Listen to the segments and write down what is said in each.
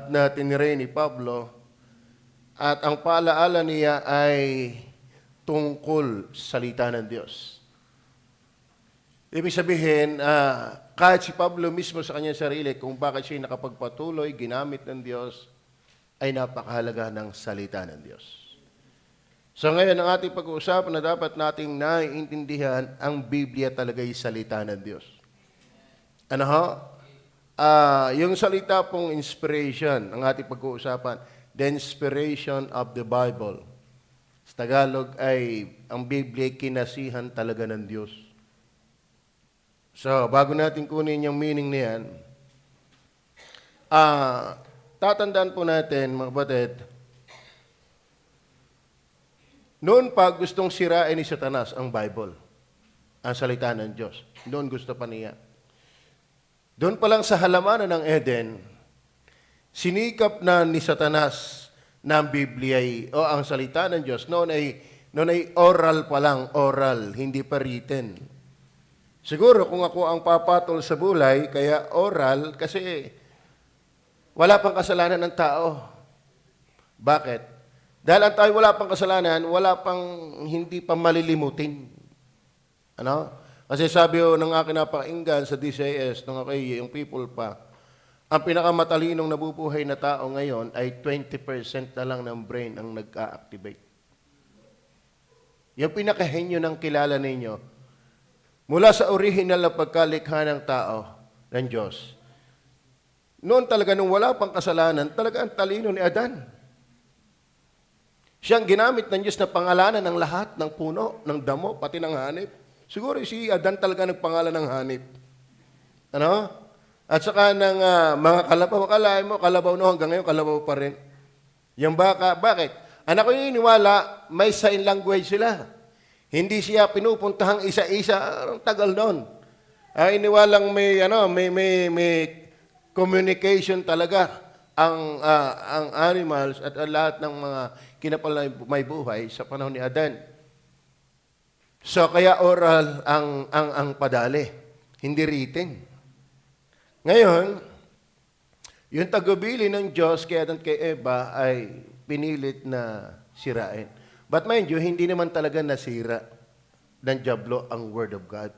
na tinire ni Pablo at ang paalaala niya ay tungkol sa salita ng Diyos. Ibig sabihin, kahit si Pablo mismo sa kanyang sarili, kung bakit siya nakapagpatuloy, ginamit ng Diyos, ay napakahalaga ng salita ng Diyos. So ngayon, ang ating pag-uusapan na dapat nating naiintindihan, ang Biblia talaga ay salita ng Diyos. Ano ho? Yung salita pong inspiration, ang ating pag-uusapan, the inspiration of the Bible. Sa Tagalog ay, ang Biblia kinasihan talaga ng Diyos. So, bago natin kunin yung meaning niyan, tatandaan po natin, mga kapatid, noon pa gustong sirain ni Satanas ang Bible, ang salita ng Diyos. Noon gusto pa niya. Doon pa lang sa halamanan ng Eden, sinikap na ni Satanas na ang Biblia o ang salita ng Diyos. Noon ay oral pa lang, oral, hindi pa written. Siguro kung ako ang papatol sa bulay, kaya oral, kasi wala pang kasalanan ng tao. Bakit? Dahil ang tayo wala pang kasalanan, wala pang hindi pa malilimutin. Ano? Kasi sabi ng akin napakinggan sa DCIS, nung ako yung people pa, ang pinakamatalinong nabubuhay na tao ngayon ay 20% na lang ng brain ang nag-a-activate. Yung pinakahenyo ng kilala ninyo, mula sa original na pagkalikha ng tao, ng Diyos, noon talaga nung wala pang kasalanan, talaga ang talino ni Adan. Siyang ginamit ng Diyos na pangalanan ng lahat, ng puno, ng damo, pati ng hanip. Siguro si Adan talaga nagpangalan ng hanip. Ano? At saka ng mga kalabaw. Akalain mo, kalabaw no, hanggang ngayon, kalabaw pa rin. Yung baka, bakit? Anak ko yung iniwala, may sign language sila. Hindi siya pinupuntahang isa-isa. Ang tagal nun. Iniwalang may communication talaga ang animals at lahat ng mga kinapal na may buhay sa panahon ni Adan. So, kaya oral ang padali, hindi written. Ngayon, yung tagubili ng Diyos kay Adan kay Eva ay pinilit na sirain. But mind you, hindi naman talaga nasira ng dyablo ang Word of God.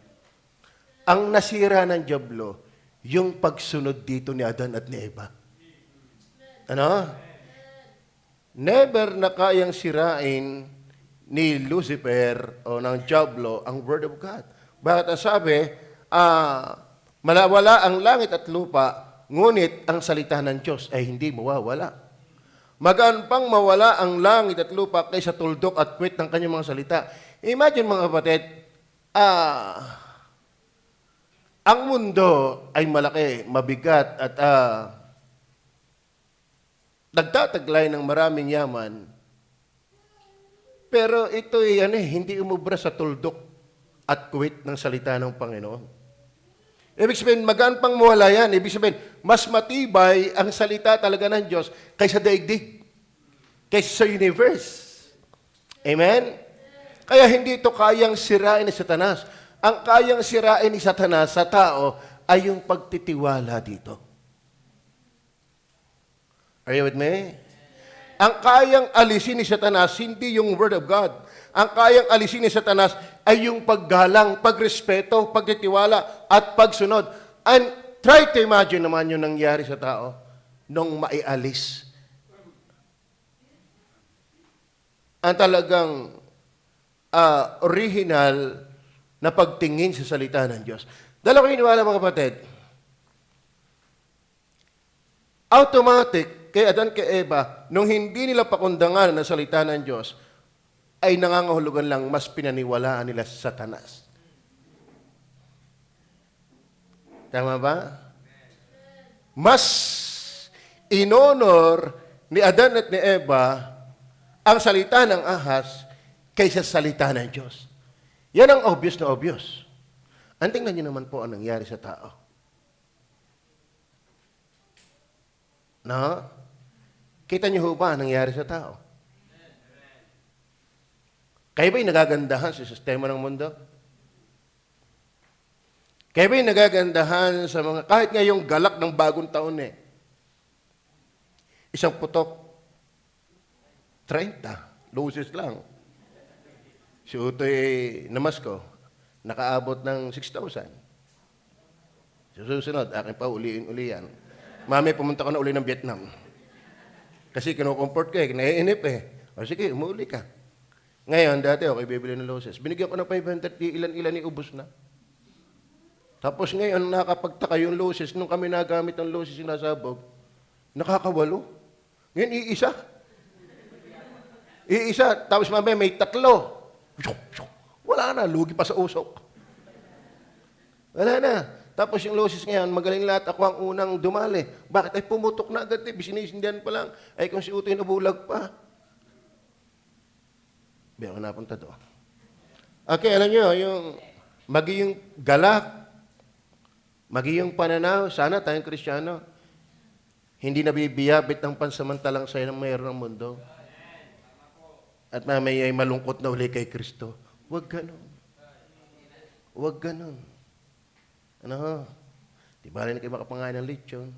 Ang nasira ng dyablo, yung pagsunod dito ni Adan at ni Eva. Ano? Never na kayang sirain ni Lucifer o ng Diablo ang Word of God. Bakit ang sabi, malawala ang langit at lupa, ngunit ang salita ng Diyos ay hindi mawawala. Magaan pang mawala ang langit at lupa kaysa tuldok at kwit ng kanyang mga salita. Imagine mga kapatid, ang mundo ay malaki, mabigat at nagtataglay ng maraming yaman. Pero ito hindi umubra sa tuldok at kuwit ng salita ng Panginoon. Ibig sabihin, magaan pang mawala yan. Ibig sabihin, mas matibay ang salita talaga ng Diyos kaysa daigdig, kaysa sa universe. Amen? Kaya hindi ito kayang sirain ni Satanas. Ang kayang sirain ni Satanas sa tao ay yung pagtitiwala dito. Are you with me? Ang kayang alisin ni Satanas, hindi yung Word of God. Ang kayang alisin ni Satanas ay yung paggalang, pagrespeto, pagtitiwala, at pagsunod. And try to imagine naman yung nangyari sa tao nung maialis. Ang talagang original na pagtingin sa salita ng Diyos. Dahil ako iniwala mga kapatid, automatic, kay Adan kay Eva, nung hindi nila pakundangan ng salita ng Diyos, ay nangangahulugan lang mas pinaniwalaan nila sa Satanas. Tama ba? Mas inonor ni Adan at ni Eva ang salita ng ahas kaysa salita ng Diyos. Yan ang obvious na obvious. Ang tingnan niyo naman po ang nangyari sa tao. No? Kita niyo ho ba ang nangyari sa tao? Kayo ba'y nagagandahan sa sistema ng mundo? Kayo ba'y nagagandahan sa mga, kahit ngayong galak ng bagong taon Isang putok, 30. Loses lang. Si Utoy Namasko, nakaabot ng 6,000. Susunod, akin pa uliin-uli yan. Mami, pumunta ko na uli ng Vietnam. Kasi kinukomport ko naiinip O sige, umuuli ka. Ngayon, dati ako bibili ng loses. Binigyan ko ng 500, ilan-ilan ubos na. Tapos ngayon, nakapagtaka yung loses. Nung kami nagamit ng loses yung nasabog, nakakawalo. Ngayon, iisa. Iisa. Tapos mamaya may 3. Wala na, lugi pa sa usok. Wala na. Tapos yung loses ngayon, magaling lahat. Ako ang unang dumali. Bakit? Ay pumutok na agad Bisinisindihan pa lang. Ay kung si Utoy nabulag pa. Di ako napunta doon. Okay, alam nyo, yung magiging galak, magiging pananaw, sana tayong Kristiyano, hindi nabibiyabit ng pansamantalang sayo ng mayroon ng mundo. At mamaya ay malungkot na uli kay Kristo. Huwag ganon. Huwag ganon. Ano? Di ba rin kayo makapangain ng lechon?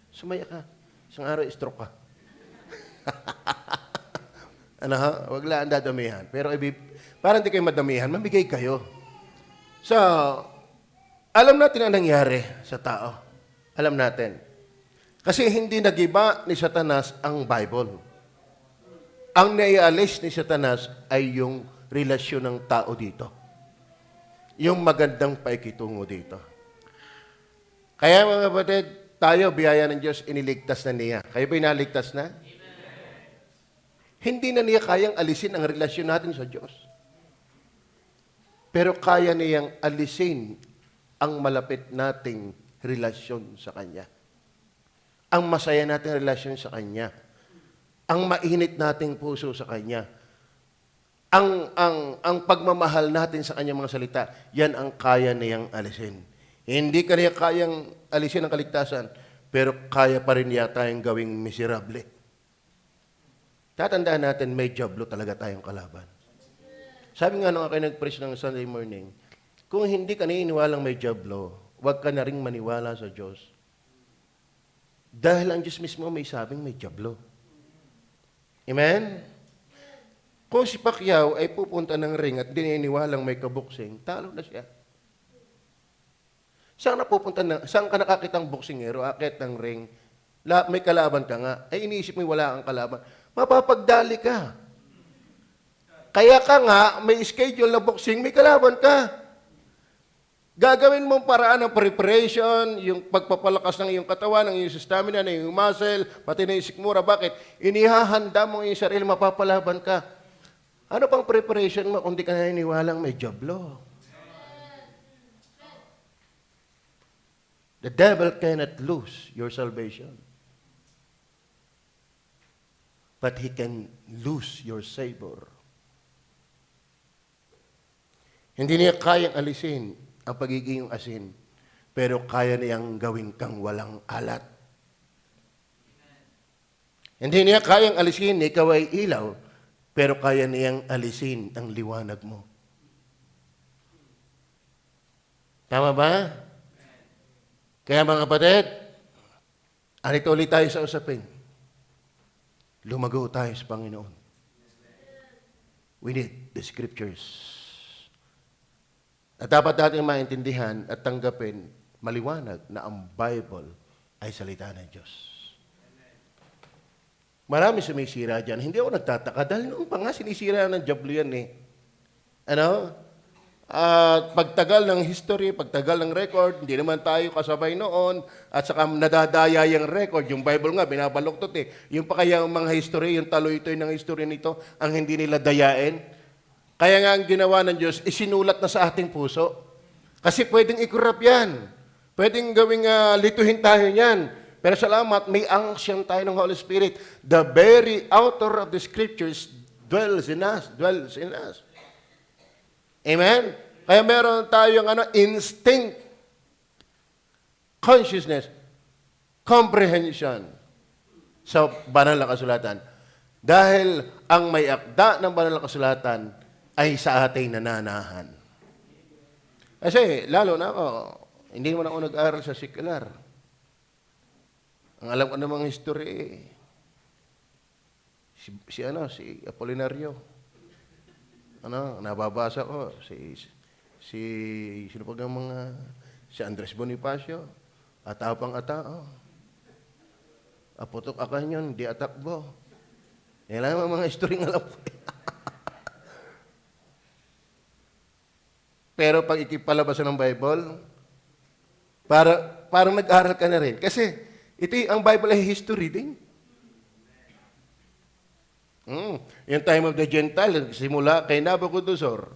Sumaya ka. Isang araw, stroke ka. Ano ha? Huwag lang dadamihan. Pero para hindi kayo madamihan, mamigay kayo. So, alam natin ang nangyari sa tao. Alam natin. Kasi hindi nagiba ni Satanas ang Bible. Ang naialis ni Satanas ay yung relasyon ng tao dito. Yung magandang paikitungo dito. Kaya mga kapatid, tayo, biyaya ng Diyos, iniligtas na niya. Kayo ba inaligtas na? Hindi na niya kayang alisin ang relasyon natin sa Diyos. Pero kaya niyang alisin ang malapit nating relasyon sa Kanya. Ang masaya nating relasyon sa Kanya. Ang mainit nating puso sa Kanya. Ang pagmamahal natin sa Kanyang mga salita, yan ang kaya niyang alisin. Hindi kaya kayang alisin ang kaligtasan, pero kaya pa rin niya tayong gawing miserable. Tatandaan natin, may jablo talaga tayong kalaban. Sabi nga nung ako nag-preach ng Sunday morning, kung hindi ka naniniwalang may jablo, huwag ka na ring maniwala sa Diyos. Dahil ang Diyos mismo may sabing may jablo. Amen? Kung si Pacquiao ay pupunta ng ring at dininiwalang may kaboksing, talo na siya. Saan ka nakakitang boksingero, akit ng ring, may kalaban ka nga, ay iniisip mo wala kang kalaban, mapapagdali ka. Kaya ka nga, may schedule na boxing, may kalaban ka. Gagawin mong paraan ng preparation, yung pagpapalakas ng iyong katawan, ng iyong stamina, ng iyong muscle, pati na yung sikmura. Bakit? Inihahanda mo yung sarili, mapapalaban ka. Ano pang preparation mo kung di ka naniniwalang may jablo? The devil cannot lose your salvation. But he can lose your savor. Hindi niya kayang alisin ang pagiging asin, pero kaya niyang gawin kang walang alat. Hindi niya kayang alisin, ikaw ay ilaw, pero kaya niyang alisin ang liwanag mo. Tama ba? Kaya mga kapatid, anito ulit tayo sa usapin. Lumago tayo sa Panginoon. We need the scriptures. At dapat natin maintindihan at tanggapin maliwanag na ang Bible ay salita ng Diyos. Marami sumisira dyan. Hindi ako nagtataka dahil noong pa nga sinisira ng diablo yan Ano? At pagtagal ng history, pagtagal ng record, hindi naman tayo kasabay noon at saka nadadaya yung record. Yung Bible nga, binabaluktot Yung pa kaya mga history, yung taloy-toy ng history nito, ang hindi nila dayain. Kaya nga ang ginawa ng Diyos, isinulat na sa ating puso. Kasi pwedeng i-corrupt yan. Pwedeng gawing lituhin tayo yan. Pero salamat, may unction tayo ng Holy Spirit. The very author of the Scriptures dwells in us. Amen? Kaya meron tayong instinct, consciousness, comprehension sa banal na kasulatan. Dahil ang may akda ng banal na kasulatan ay sa ating nananahan. Kasi, lalo na ako, hindi naman ako nag-aral sa sekular. Ang alam ko namang history, si Apolinario. Nababasa ko, sino pa si Andres Bonifacio, atapang-atao. Aputok akan yun, di atakbo. Yan lang ang mga history ng alam ko. Pero pag ikipalabasan ng Bible, parang nag-aral ka na rin. Kasi ang Bible ay history din. Yung time of the Gentile, simula kay Nabucodonosor,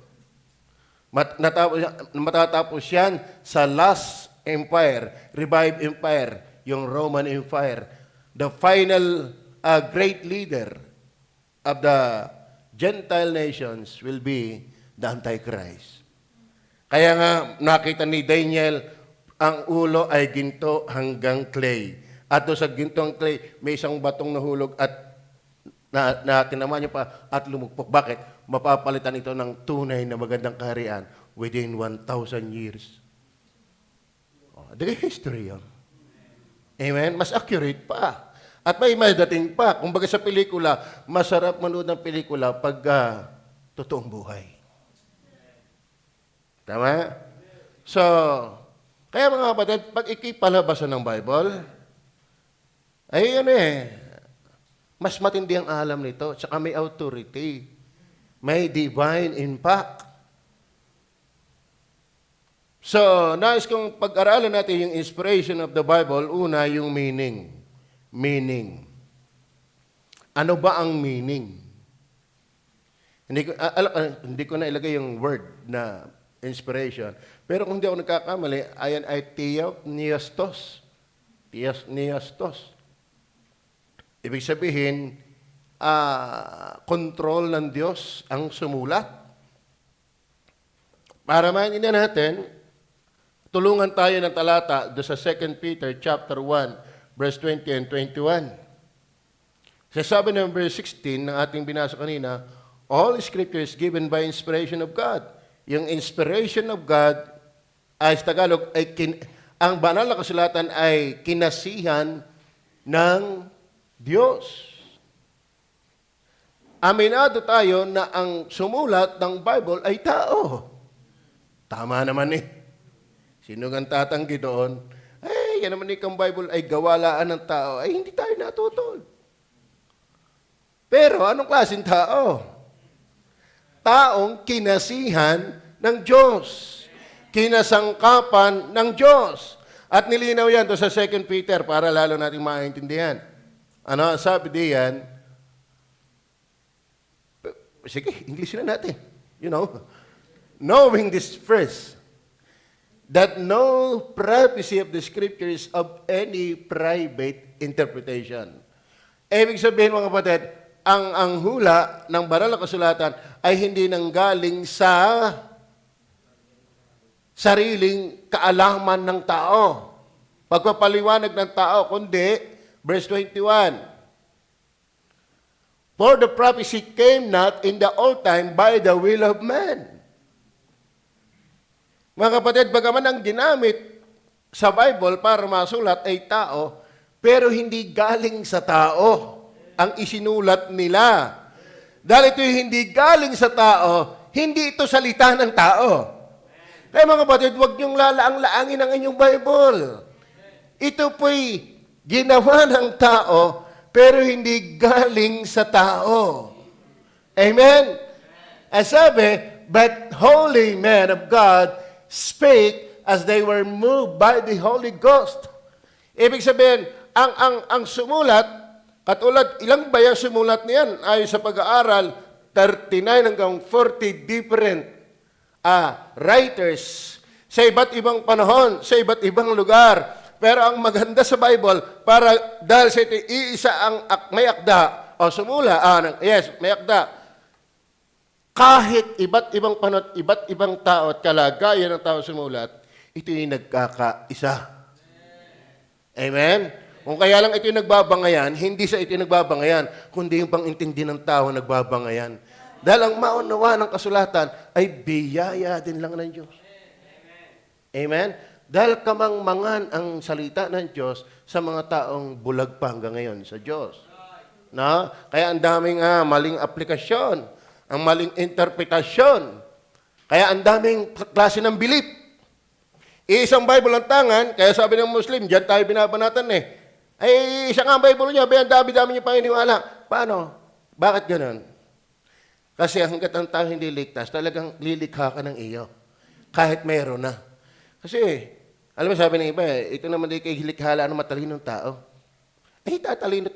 matatapos yan sa last empire, revived empire, yung Roman Empire. The final great leader of the Gentile nations will be the Antichrist. Kaya nga, nakita ni Daniel, ang ulo ay ginto hanggang clay. At doon sa gintong clay, may isang batong nahulog at na tinamaan niya pa at lumugpok. Bakit? Mapapalitan ito ng tunay na magandang kaharian within 1,000 years. The history yun. Amen? Mas accurate pa. At may dating pa. Kumbaga sa pelikula, masarap manood ng pelikula pag totoong buhay. Tama? So, kaya mga kapatid, pag ikipalabasan ng Bible, ay mas matindi ang alam nito, tsaka may authority, may divine impact. So, nais kong pag-aralan natin yung inspiration of the Bible. Una, yung meaning. Meaning. Ano ba ang meaning? Hindi ko na ilagay yung word na inspiration. Pero kung hindi ako nagkakamali, ayan ay theopneustos. Theopneustos. Ibig sabihin, control ng Diyos ang sumulat. Para maintindihan natin, tulungan tayo ng talata do sa 2 Peter chapter 1, verse 20 and 21. Sasabi ng verse 16 ng ating binasa kanina, all Scripture is given by inspiration of God. Yung inspiration of God, ay sa Tagalog, ang banal na kasulatan ay kinasihan ng Diyos. Aminado tayo na ang sumulat ng Bible ay tao. Tama naman Sino ang tatanggi doon? Yan naman ikang Bible ay gawalaan ng tao. Ay, hindi tayo natutol. Pero, anong klaseng tao? Taong kinasihan ng Diyos. Kinasangkapan ng Diyos. At nilinaw yan to sa 2 Peter para lalo nating maintindihan. Sabi diyan, sige, English na natin. Knowing this first, that no prophecy of the Scripture is of any private interpretation. Ibig sabihin mga kapatid, ang hula ng banal na kasulatan ay hindi nanggaling sa sariling kaalaman ng tao. Pagpapaliwanag ng tao, kundi, verse 21, for the prophecy came not in the old time by the will of man. Mga kapatid, bagaman ang ginamit sa Bible para masulat ay tao, pero hindi galing sa tao ang isinulat nila. Dahil ito hindi galing sa tao, hindi ito salita ng tao. Kaya mga kapatid, huwag niyong lalaang-laangin ang inyong Bible. Ito po'y ginawa ng tao, pero hindi galing sa tao. Amen? As sabi, but holy men of God spake as they were moved by the Holy Ghost. Ibig sabihin, ang sumulat, katulad, ilang ba yung sumulat niyan? Ayon sa pag-aaral, 39 hanggang 40 different writers sa iba't ibang panahon, sa iba't ibang lugar. Pero ang maganda sa Bible, dahil sa ito, iisa ang may akda, o sumula, may akda. Kahit iba't ibang panahon, iba't ibang tao at kalagayan ng tao sumulat, ito yung nagkakaisa. Amen? Kung kaya lang ito yung nagbabangayan, hindi sa ito yung nagbabangayan, kundi yung pang-intindi ng tao nagbabangayan. Dahil ang maunawa ng kasulatan ay biyaya din lang ng Diyos. Amen? Dahil kamangmangan ang salita ng Diyos sa mga taong bulag pa hanggang ngayon sa Diyos. Na? Kaya ang daming maling aplikasyon, ang maling interpretasyon. Kaya ang daming klase ng belief. Isang Bible ang tangan, kaya sabi ng Muslim, diyan tayo binabanatan eh. Ay, isa nga ang Bible niya, ang dami-dami niyo paniniwala. Paano? Bakit ganun? Kasi hanggat ang tao hindi ligtas, talagang lilikha ka ng iyo. Kahit mayroon na. Kasi, alam mo sabi ng iba, ito naman di kay hilikhala ng matalinong tao.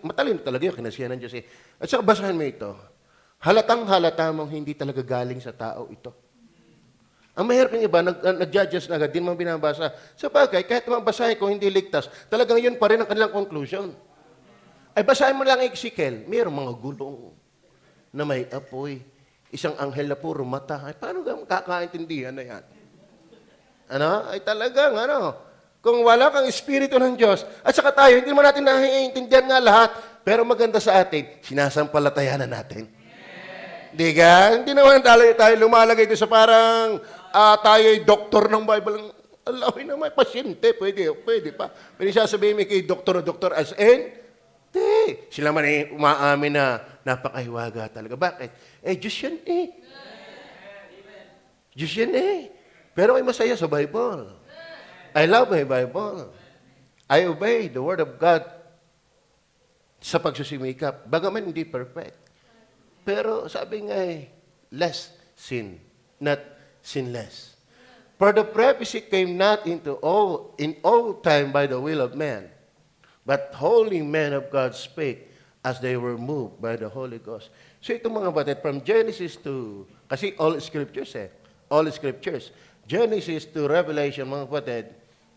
Matalino talaga yung kinasiyan ng Diyos eh. At saka basahin mo ito. Halatang halata mong hindi talaga galing sa tao ito. Ang mahirap ng iba, nag-judges na agad, din mo binabasa. Sa bagay, kahit naman basahin ko hindi ligtas, talagang yun pa rin ang kanilang conclusion. Ay basahin mo lang Ezekiel, mayroong mga gulong na may apoy. Isang anghel na puro mata. Ay paano ka makakaintindihan na yan? Ano? Ay talagang, kung wala kang Espiritu ng Diyos, at saka tayo, hindi naman natin naiintindihan nga lahat, pero maganda sa atin, sinasampalatayanan natin. Di ka? Hindi naman tayo lumalagay doon sa parang tayo'y doktor ng Bible. Alawi naman, pasyente, pwede pa. Pero sasabihin mo kay doktor as in, di. Sila man umaamin na napakahiwaga talaga. Bakit? Diyos yan eh. Diyos yan eh. Pero ay masaya sa Bible. I love my Bible. I obey the Word of God sa pagsusimikap. Bagaman hindi perfect. Pero sabi nga less sin, not sinless. For the prophecy came not in all time by the will of man, but holy men of God spake as they were moved by the Holy Ghost. So ito mga batid, from Genesis to, kasi all scriptures all scriptures. Genesis to Revelation, mga batid,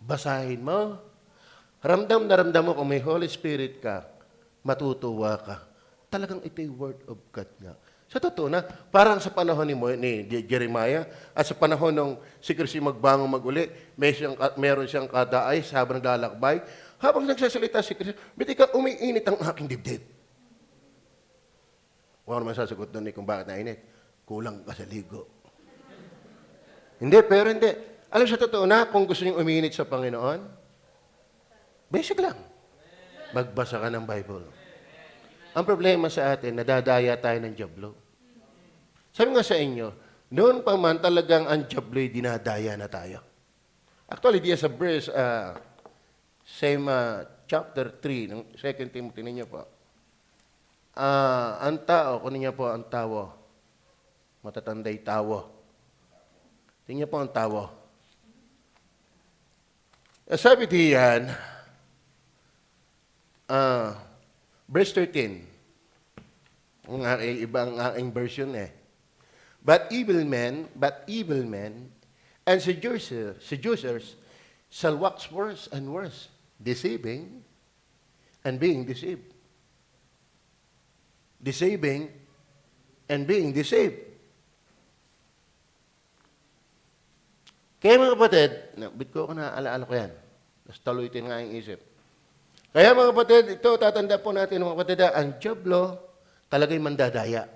basahin mo. Ramdam na ramdam mo kung may Holy Spirit ka, matutuwa ka. Talagang ito'y Word of God nga. Sa totoo na, parang sa panahon ni Jeremiah at sa panahon ng si Kristo magbangon maguli, meron siyang kadaay habang naglalakbay. Habang nagsasalita si Kristo, biti ka umiinit ang aking dibdib. Wala naman sasagot doon kung bakit nainit. Kulang ka sa ligo. Hindi, pero hindi. Alam sa totoo na, kung gusto niyong umiinit sa Panginoon, basic lang. Magbasa ka ng Bible. Ang problema sa atin, nadadaya tayo ng jablo. Sabi nga sa inyo, noon pa man talagang ang jablo'y dinadaya na tayo. Actually, diya sa verse, same chapter 3 ng 2 Timothy ninyo po. Ang tao, kunin niya po ang tawo. Matatanday tawo. Tingnan po ang tawo. Sabi diyan, verse 13. Ang ibang aking version But evil men, and seducers shall wax worse and worse, deceiving and being deceived. Deceiving and being deceived. Kaya mga kapatid, bit ko na alaala ko yan. Tapos taluitin nga ang isip. Kaya mga kapatid, ito tatanda po natin mga kapatid, ang jablo talaga'y mandadaya.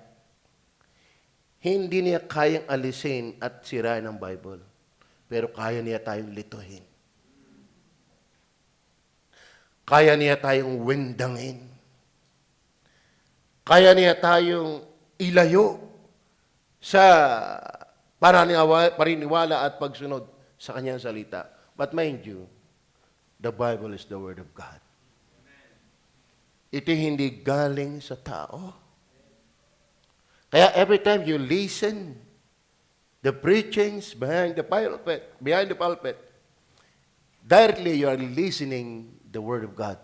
Hindi niya kayang alisin at sirain ang Bible. Pero kaya niya tayong lituhin. Kaya niya tayong windangin. Kaya niya tayong ilayo sa pariniwala at pagsunod sa kanyang salita. But mind you, the Bible is the Word of God. Ito hindi galing sa tao. Kaya every time you listen, the preachings behind the pulpit, directly you are listening the Word of God.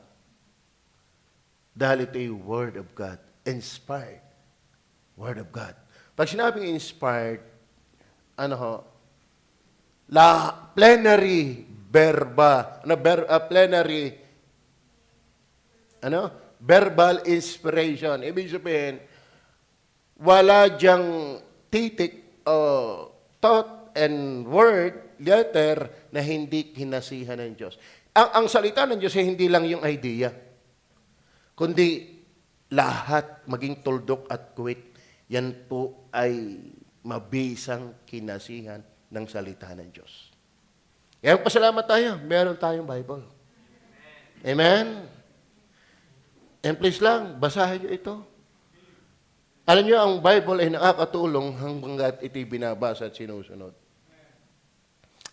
Dahil ito yung Word of God. Inspired. Word of God. Pag sinabing inspired, plenary verbal inspiration. Ibig sabihin, wala diyang titik o thought and word, letter, na hindi kinasihan ng Diyos. Ang salita ng Diyos ay hindi lang yung idea, kundi lahat, maging tuldok at kuwit, yan po ay mabisang kinasihan ng salita ng Diyos. Kaya pasalamat tayo, meron tayong Bible. Amen? And please lang, basahin nyo ito. Alam nyo, ang Bible ay nakakatulong hanggang ito'y binabasa at sinusunod.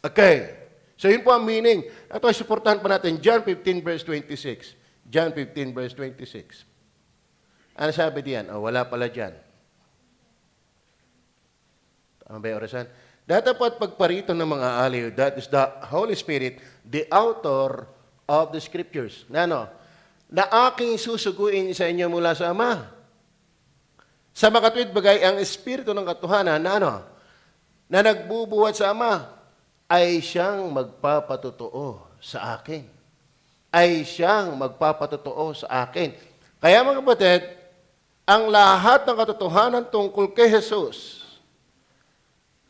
Okay. So, yun po ang meaning. Ito ay supportahan pa natin. John 15 verse 26. John 15 verse 26. Ano sabi diyan? Oh, wala pala dyan. Tama ba yung orasan? Datapat pagparito ng mga aliw, that is the Holy Spirit, the author of the Scriptures. Na aking susuguin sa inyo mula sa Ama. Sa makatwid bagay, ang Espiritu ng katotohanan na nagbubuhat sa Ama, ay siyang magpapatotoo sa akin. Ay siyang magpapatotoo sa akin. Kaya mga kapatid, ang lahat ng katotohanan tungkol kay Jesus,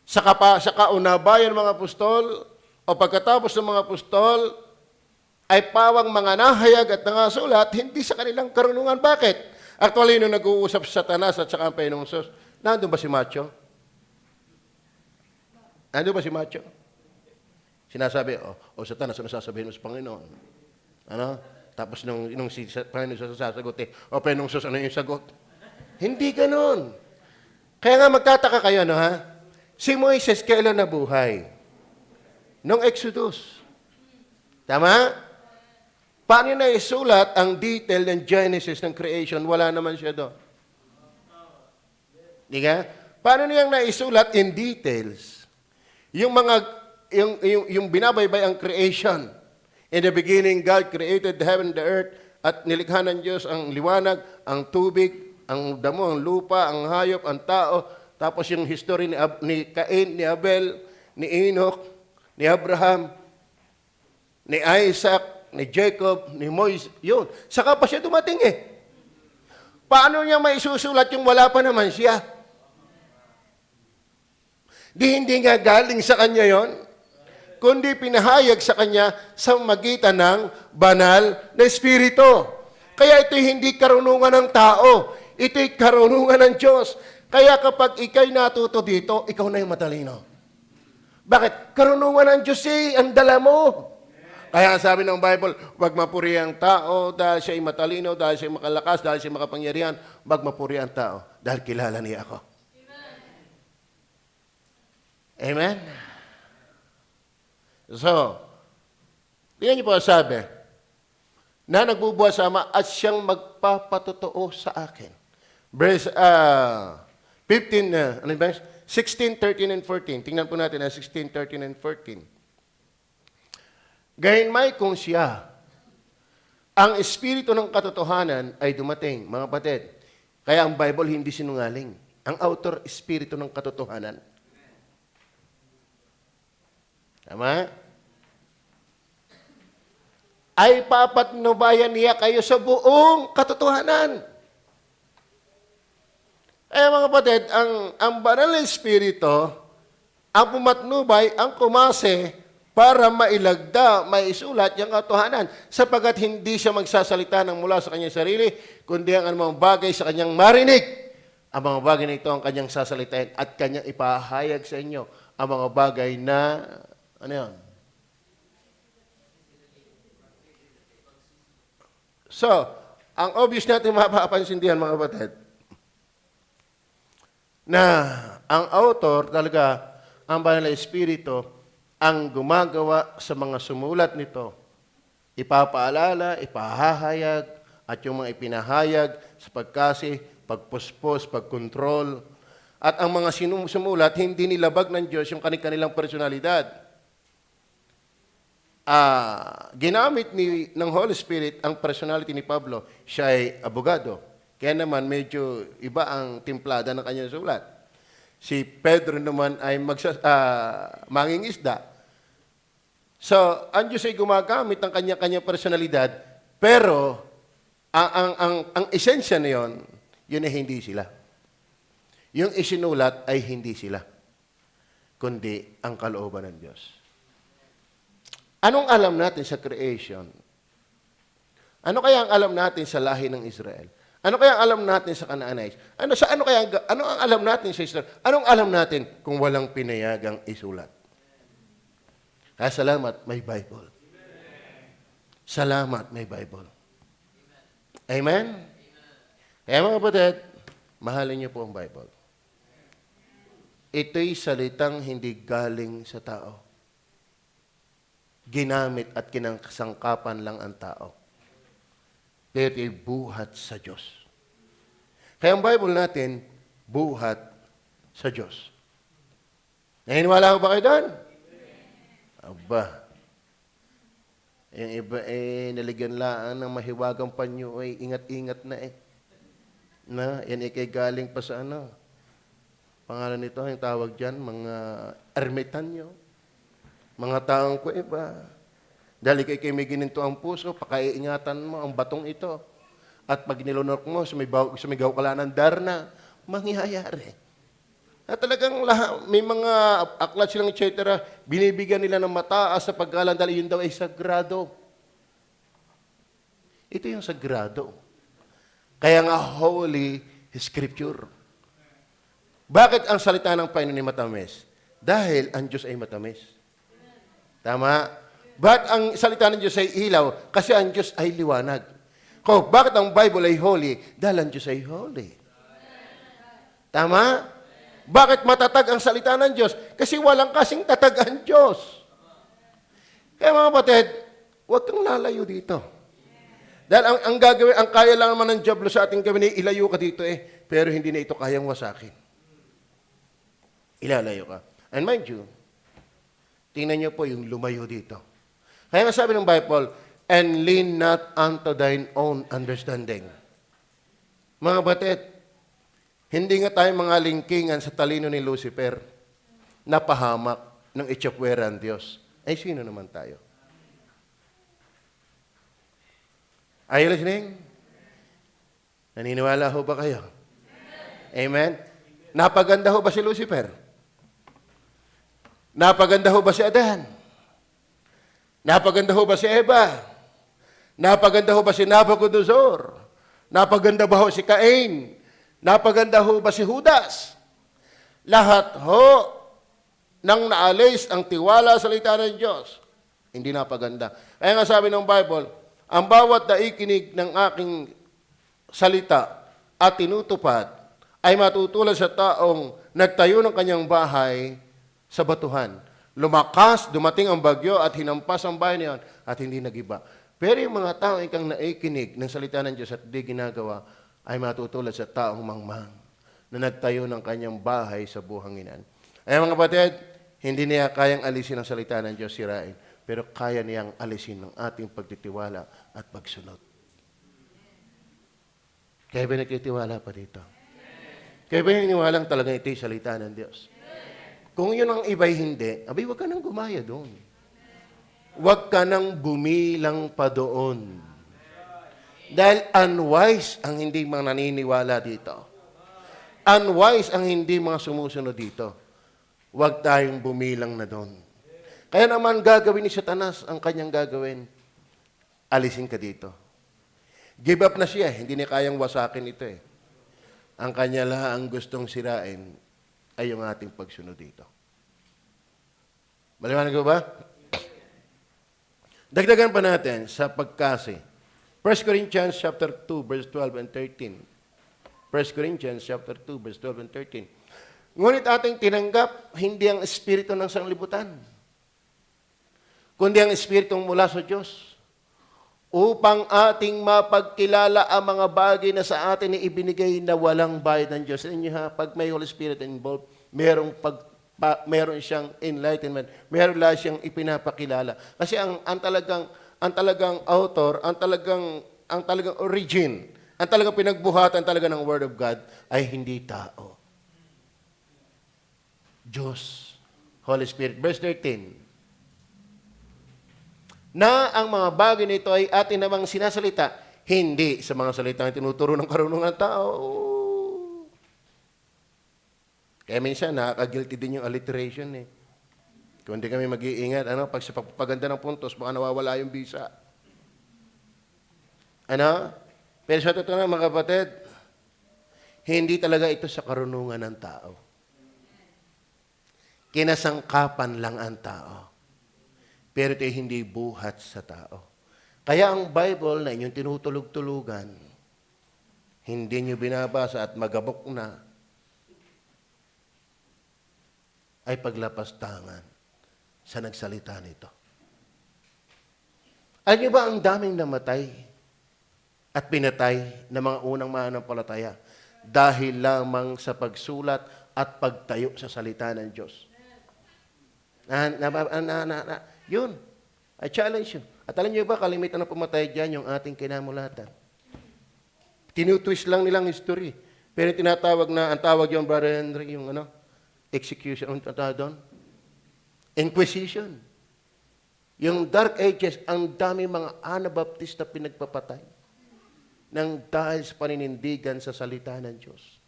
sa kaunabayan ng mga apostol, o pagkatapos ng mga apostol, ay pawang mga nahayag at nangasulat, hindi sa kanilang karunungan. Bakit? Actually, nung nag-uusap sa Satanas at saka ang Panginoong Sus, nandun ba si Macho? Nandun ba si Macho? Sinasabi, Satanas, ano sasabihin mo sa Panginoon? Ano? Tapos nung si Panginoon Sus sasagot, Panginoong Sus, ano yung sagot? Hindi ganun. Kaya nga magtataka kayo, Si Moises, kailan nabuhay? Nung Exodus. Tama? Paano na isulat ang detail ng Genesis ng creation? Wala naman siya doon. Di ka? Paano niyang naisulat in details? Yung binabaybay ang creation. In the beginning, God created the heaven and the earth, at nilikha ng Diyos ang liwanag, ang tubig, ang damo, ang lupa, ang hayop, ang tao. Tapos yung history ni Cain, ni Abel, ni Enoch, ni Abraham, ni Isaac, ni Jacob, ni Moises. Yun. Saka pa siya dumating Paano niya maisusulat yung wala pa naman siya? Hindi nga galing sa kanya yon, kundi pinahayag sa kanya sa magitan ng banal na Espiritu. Kaya ito'y hindi karunungan ng tao. Ito'y karunungan ng Diyos. Kaya kapag ikay natuto dito, ikaw na yung matalino. Bakit? Karunungan ng Diyos ang dala mo. Kaya sabi ng Bible, wag mapuri ang tao dahil siya'y matalino, dahil siya'y makalakas, dahil siya'y makapangyarihan. Wag mapuri ang tao dahil kilala niya ako. Amen? So, tingnan niyo po sabi, na nagbubuhat sa Ama at siyang magpapatotoo sa akin. Verse 16, 13, and 14. Tingnan po natin 16, 13, and 14. Gayunmay kung siya, ang Espiritu ng katotohanan ay dumating, mga kapatid. Kaya ang Bible hindi sinungaling. Ang author, Espiritu ng katotohanan. Tama? Ay papatnubayan niya kayo sa buong katotohanan. Mga kapatid, ang banal na Espiritu, ang pumatnubay, ang kumase, para mailagda, maisulat yung katotohanan, sapagat hindi siya magsasalita ng mula sa kanyang sarili, kundi ang anumang bagay sa kanyang marinig. Ang mga bagay na ito ang kanyang sasalitain at kanyang ipahayag sa inyo. Ang mga bagay na, ano yun? So, ang obvious natin mapapansin diyan, mga kapatid, na ang author talaga, ang banal na Espiritu, ang gumagawa sa mga sumulat nito, ipapaalala, ipahahayag, at yung mga ipinahayag sa pagkasi, pagpuspos, pagkontrol. At ang mga sumulat, hindi nilabag ng Diyos yung kanilang personalidad. Ginamit ng Holy Spirit ang personality ni Pablo. Siya ay abogado. Kaya naman medyo iba ang timplada ng kanyang sulat. Si Pedro naman ay mangingisda. So, ang Diyos ay gumagamit ng kanya-kanyang personalidad, pero ang esensya na yun ay hindi sila. Yung isinulat ay hindi sila, kundi ang kalooban ng Diyos. Anong alam natin sa creation? Ano kaya ang alam natin sa lahi ng Israel? Ano kaya ang alam natin sa Canaanites? Ano ang alam natin sa Israel? Anong alam natin kung walang pinayagang isulat? Kaya salamat, may Bible. Salamat, may Bible. Amen? Kaya mga kapatid, mahalin niyo po ang Bible. Ito'y salitang hindi galing sa tao. Ginamit at kinasangkapan lang ang tao. Pero ito'y buhat sa Diyos. Kaya ang Bible natin, buhat sa Diyos. Naniniwala ko ba kayo doon? Aba. Yung iba naligyan laan ng mahiwagang panyo ingat-ingat na Na, yan kay galing pa sa pangalan nito, yung tawag dyan, mga ermitanyo. Mga taong kuweba. Dahil kay may gininto ang puso, pakaiingatan mo ang batong ito. At pag nilunok mo, sumigaw ka lang ng darna, mangyayari. At talagang may mga aklat silang etc. Binibigyan nila ng mataas sa paggalan dahil yun daw ay sagrado. Ito yung sagrado. Kaya nga Holy Scripture. Bakit ang salita ng Panginoon ay matamis? Dahil ang Diyos ay matamis. Tama? Bakit ang salita ng Diyos ay ilaw? Kasi ang Diyos ay liwanag. Bakit ang Bible ay holy? Dahil ang Diyos ay holy. Tama? Bakit matatag ang salita ng Diyos? Kasi walang kasing tatag ang Diyos. Kaya mga kapatid, huwag kang lalayo dito. Dahil ang gagawin, ang kaya lang naman ng diablo sa ating gawin ay ilayo ka dito pero hindi na ito kayang wasakin. Ilalayo ka. And mind you, tingnan niyo po yung lumayo dito. Kaya nga sabi ng Bible, and lean not unto thine own understanding. Mga kapatid, hindi nga tayo mga lingkingan sa talino ni Lucifer na pahamak ng itsapweran Diyos. Ay, sino naman tayo? Are you listening? Naniniwala ho ba kayo? Amen? Napaganda ho ba si Lucifer? Napaganda ho ba si Adan? Napaganda ho ba si Eva? Napaganda ho ba si Nabucodonosor? Napaganda ba ho si Cain? Napaganda ho ba si Judas? Lahat ho nang naalis ang tiwala sa salita ng Diyos, hindi napaganda. Kaya nga sabi ng Bible, ang bawat naikinig ng aking salita at tinutupad ay matutulad sa taong nagtayo ng kanyang bahay sa batuhan. Lumakas, dumating ang bagyo at hinampas ang bahay niyan at hindi nagiba. Pero yung mga tao ikang naikinig ng salita ng Diyos at di ginagawa ay matutulad sa taong mangmang na nagtayo ng kanyang bahay sa buhanginan. Ay mga kapatid, hindi niya kayang alisin ang salita ng Diyos, sirain. Pero kaya niyang alisin ng ating pagtitiwala at pagsunod. Kaya ba nagtitiwala pa dito? Kaya ba hiniwalang talaga ito yung salita ng Diyos? Kung yun ang iba'y hindi, abay, huwag ka nang gumaya doon. Huwag ka nang bumilang pa doon. Dahil unwise ang hindi mga naniniwala dito. Unwise ang hindi mga sumusunod dito. Huwag tayong bumilang na doon. Kaya naman gagawin ni Satanas ang kanyang gagawin. Alisin ka dito. Give up na siya. Hindi niya kayang wasakin ito Ang kanya lang ang gustong sirain ay yung ating pagsunod dito. Maliwanag ba? Dagdagan pa natin sa pagkasi. 1 Corinthians chapter 2, verse 12 and 13. 1 Corinthians chapter 2, verse 12 and 13. Ngunit ating tinanggap, hindi ang espiritu ng sanglibutan, kundi ang Espiritu mula sa Diyos, upang ating mapagkilala ang mga bagay na sa atin ibinigay na walang bayad ng Diyos. Inyo pag may Holy Spirit involved, meron siyang enlightenment, meron lang siyang ipinapakilala. Kasi ang talagang author, ang talagang origin, ang talagang pinagbuhatan talaga ng Word of God ay hindi tao. Diyos, Holy Spirit. Verse 13. Na ang mga bagay nito ay atin namang sinasalita, hindi sa mga salitang tinuturo ng karunungan ng tao. Kaya minsan, nakaka-guilty din yung alliteration Kung hindi kami mag-iingat, pag sa pagpapaganda ng puntos, baka nawawala yung bisa. Pero sa totoo na, mga kapatid, hindi talaga ito sa karunungan ng tao. Kinasangkapan lang ang tao. pero ito hindi buhat sa tao. Kaya ang Bible na inyong tinutulog-tulugan, hindi nyo binabasa at magabok na, ay paglapastangan sa nagsalita nito. Alam niyo ba ang daming namatay at pinatay ng mga unang mananampalataya dahil lamang sa pagsulat at pagtayo sa salita ng Diyos? Yun. I challenge you. At alam niyo ba, kalimitan na pumatay dyan yung ating kinamulatan. Tinutwist lang nilang history. Pero tinatawag na, ang tawag yung Brother Henry, yung execution, ang tawag doon? Inquisition. Yung Dark Ages, ang dami mga Anabaptista pinagpapatay nang dahil sa paninindigan sa salita ng Diyos.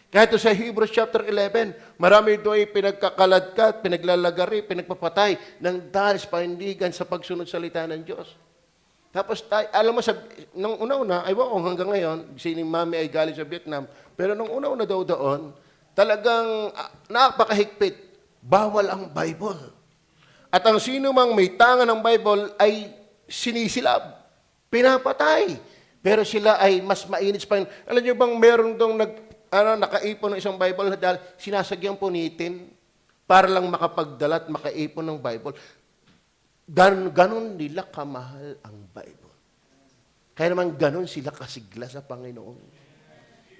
Kahit sa Hebrews chapter 11, marami doon ay pinagkakaladkat, pinaglalagari, pinagpapatay nang dahil sa paninindigan sa pagsunod sa salita ng Diyos. Tapos tayo, alam mo, nung una-una, ay wako hanggang ngayon, sining mami ay galing sa Vietnam, pero nung una-una daw doon, talagang napakahigpit, bawal ang Bible. At ang sino mang may tangan ng Bible ay sinisilab, pinapatay. Pero sila ay mas mainit pa. Alam niyo bang meron dong nakaipon ng isang Bible na dahil sinasagyang punitin para lang makapagdala at makaipon ng Bible. Ganon nila kamahal ang Bible. Kaya naman ganon sila kasigla sa Panginoon.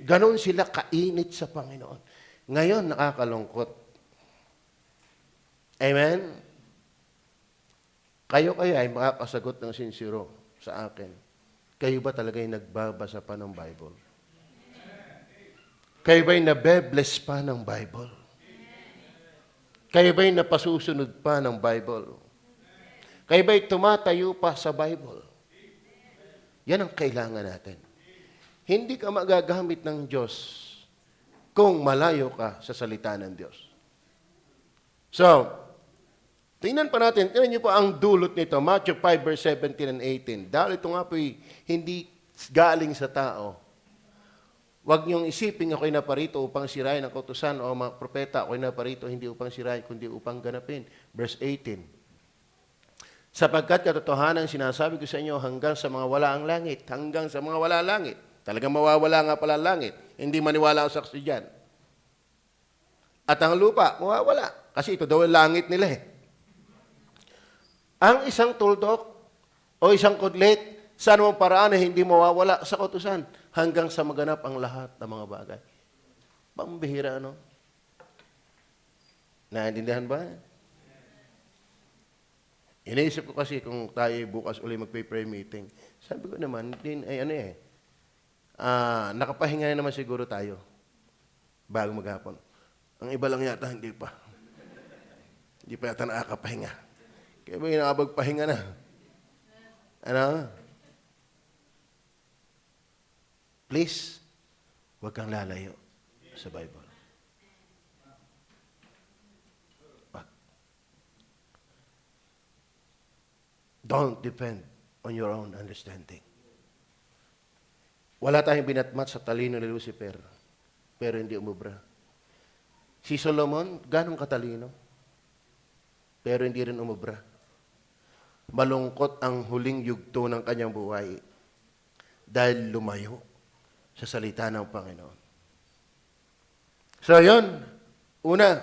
Ganon sila kainit sa Panginoon. Ngayon, nakakalungkot. Amen? Kayo kaya ay makakasagot ng sincero sa akin. Kayo ba talaga ay nagbabasa pa ng Bible? Kayo ba ay nabe-bless pa ng Bible? Kayo ba ay napasusunod pa ng Bible? Kayo ba ay tumatayo pa sa Bible? Yan ang kailangan natin. Hindi ka magagamit ng Diyos kung malayo ka sa salita ng Diyos. So, tingnan pa natin, tingnan niyo po ang dulot nito, Matthew 5 verse 17 and 18. Dahil ito nga po hindi galing sa tao. Huwag niyong isipin ako'y naparito upang sirain ang kautusan o mga propeta, ako'y naparito hindi upang sirain, kundi upang ganapin. Verse 18. Sapagkat katotohanan sinasabi ko sa inyo hanggang sa mga wala ang langit, hanggang sa mga wala langit. Talagang mawawala nga pala ang langit. Hindi maniwala ang saksi dyan. At ang lupa, mawawala. Kasi ito daw ang langit nila eh. Ang isang tuldok o isang kudlit, sa anumang paraan na hindi mawawala sa kautusan hanggang sa maganap ang lahat ng mga bagay. Pambihira, ano? Naintindihan ba? Iniisip ko kasi kung tayo bukas uli magpe-prayer meeting. Sabi ko naman, nakapahinga na naman siguro tayo bago maghapon. Ang iba lang yata, hindi pa. Hindi pa yata nakakapahinga. Kaya ba nakapagpahinga na? Ano? Please, huwag kang lalayo sa Bible. Wag. Don't depend on your own understanding. Wala tayong binatmat sa talino ni Lucifer, pero hindi umubra. Si Solomon, ganong katalino, pero hindi rin umubra. Malungkot ang huling yugto ng kanyang buhay dahil lumayo sa salita ng Panginoon. So, yun. Una,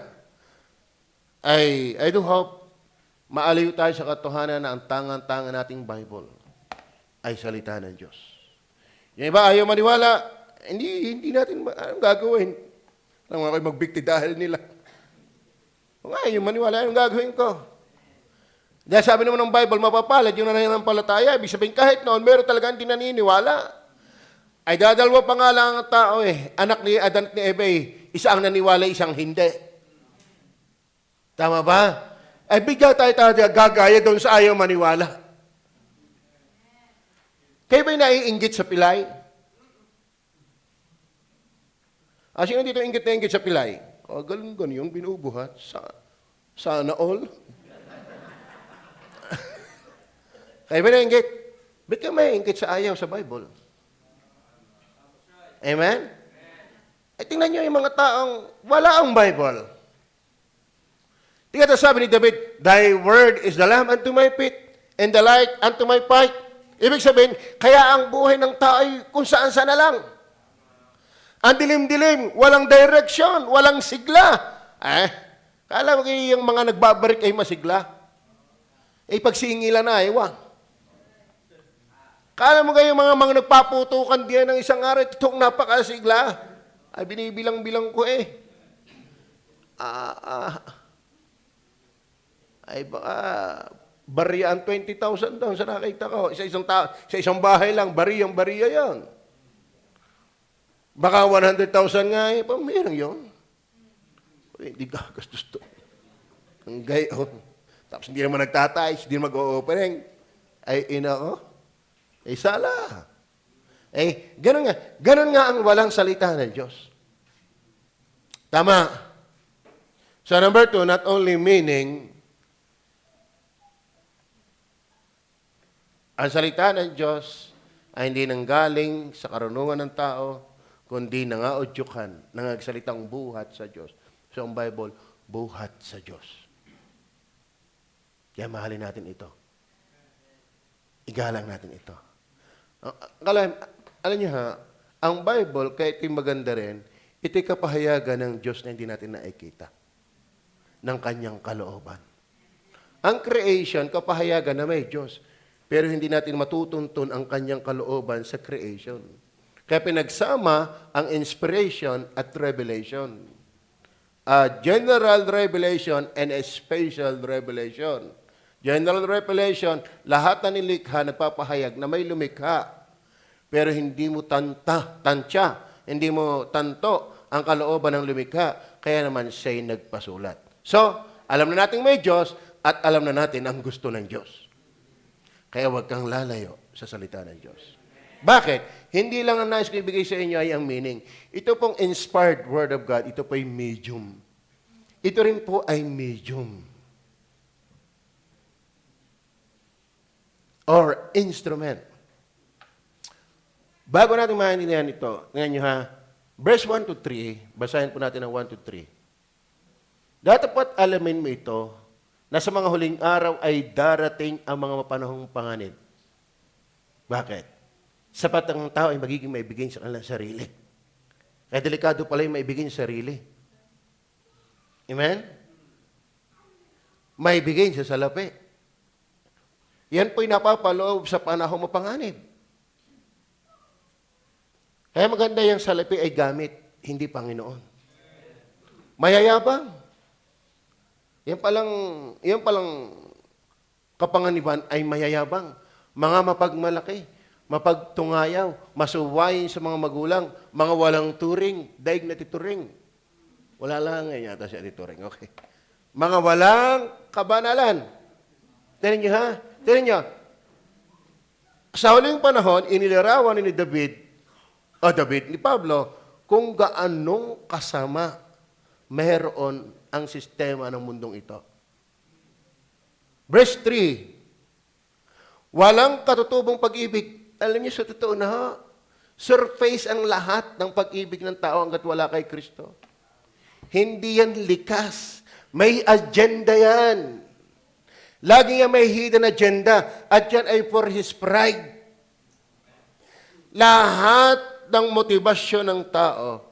I do hope maaliw tayo sa katotohanan na ang tangan-tangan nating Bible ay salita ng Diyos. Yung iba ayaw maniwala, hindi natin anong gagawin. Alam nga kayo magbikti dahil nila. Kung ayaw maniwala, anong gagawin ko? Dahil sabi naman ng Bible, mapapalad yung nananampalataya. Ibig sabihin, kahit noon, meron talaga hindi naniniwala. Ay dadalwa pa nga lang ang tao eh. Anak ni Adan at ni Eva isa ang naniwala, isang hindi. Tama ba? Ay bigla tayo gagaya doon sa ayaw maniwala. Kayo ba'y naiinggit sa pilay? Sino dito inggit na inggit sa pilay? Galing yung binubuhat. Sana all. Kayo ba'y naiinggit? Ba't ka may inggit sa ayaw sa Bible? Amen? Ay tingnan nyo yung mga taong wala ang Bible. Tingnan sabi ni David, Thy word is the lamp unto my feet, and the light unto my path. Ibig sabihin, kaya ang buhay ng tao ay kung saan-saan na lang. Ang dilim-dilim, walang direction, walang sigla. Kala mo kayo yung mga nagbabarik ay masigla? Pagsingilan na, ewan. Kala mo kayo mga nagpaputukan diyan ng isang araw, itong napakasigla. Binibilang-bilang ko baka bariya ang 20,000 doon sa nakita ko. Sa isang bahay lang, bariya yan. Baka 100,000 nga pambirang yun. Hindi gagastos to. Ang gayon. Tapos hindi naman nagtatayos, hindi mag-o-opening. Sala. Ganun nga ang walang salita ng Diyos. Tama. So number 2, not only meaning ang salita ng Diyos ay hindi nanggaling sa karunungan ng tao, kundi nangaudyukan, nangagsalitang buhat sa Diyos. So ang Bible, buhat sa Diyos. Kaya mahalin natin ito. Igalang natin ito. Alam niyo ang Bible, kahit ito'y maganda rin, ito'y kapahayagan ng Diyos na hindi natin nakikita. Ng kanyang kalooban. Ang creation, kapahayagan na may Diyos. Pero hindi natin matutuntun ang kanyang kalooban sa creation. Kaya pinagsama ang inspiration at revelation. A general revelation and a special revelation. General revelation, lahat na nilikha nagpapahayag na may lumikha. Pero hindi mo tansya, hindi mo tanto ang kalooban ng lumikha. Kaya naman siya'y nagpasulat. So, alam na natin may Diyos at alam na natin ang gusto ng Diyos. Kaya huwag kang lalayo sa salita ng Diyos. Bakit? Hindi lang ang nais ko ibigay sa inyo ay ang meaning. Ito pong inspired word of God, ito po ay medium. Ito rin po ay medium. Or instrument. Bago natin maintindihan ito, ngayon nyo verse 1 to 3, basahin po natin ang 1 to 3. Dapat alamin mo ito, na sa mga huling araw ay darating ang mga mapanahong panganib. Bakit? Sapat ang tao ay magiging maibigay sa kanilang sarili. Kaya delikado pala yung maibigay sa sarili. Amen? Maibigay sa salapi. Yan po'y napapaloob sa panahong mapanganib. Kaya maganda yung salapi ay gamit, hindi Panginoon. Mayayabang. Yan palang kapanganiban ay mayayabang. Mga mapagmalaki, mapagtungayaw, masuwayin sa mga magulang, mga walang turing, daig na tituring. Wala lang ngayon yata siya tituring. Okay. Mga walang kabanalan. Tignan niyo Tignan niyo. Sa huling panahon, inilarawan ni ni Pablo, kung gaanong kasama mayroon ang sistema ng mundong ito. Verse 3, walang katutubong pag-ibig. Alam niyo, sa totoo na surface ang lahat ng pag-ibig ng tao hanggat wala kay Kristo. Hindi yan likas. May agenda yan. Lagi yan may hidden agenda. At yan ay for His pride. Lahat ng motibasyon ng tao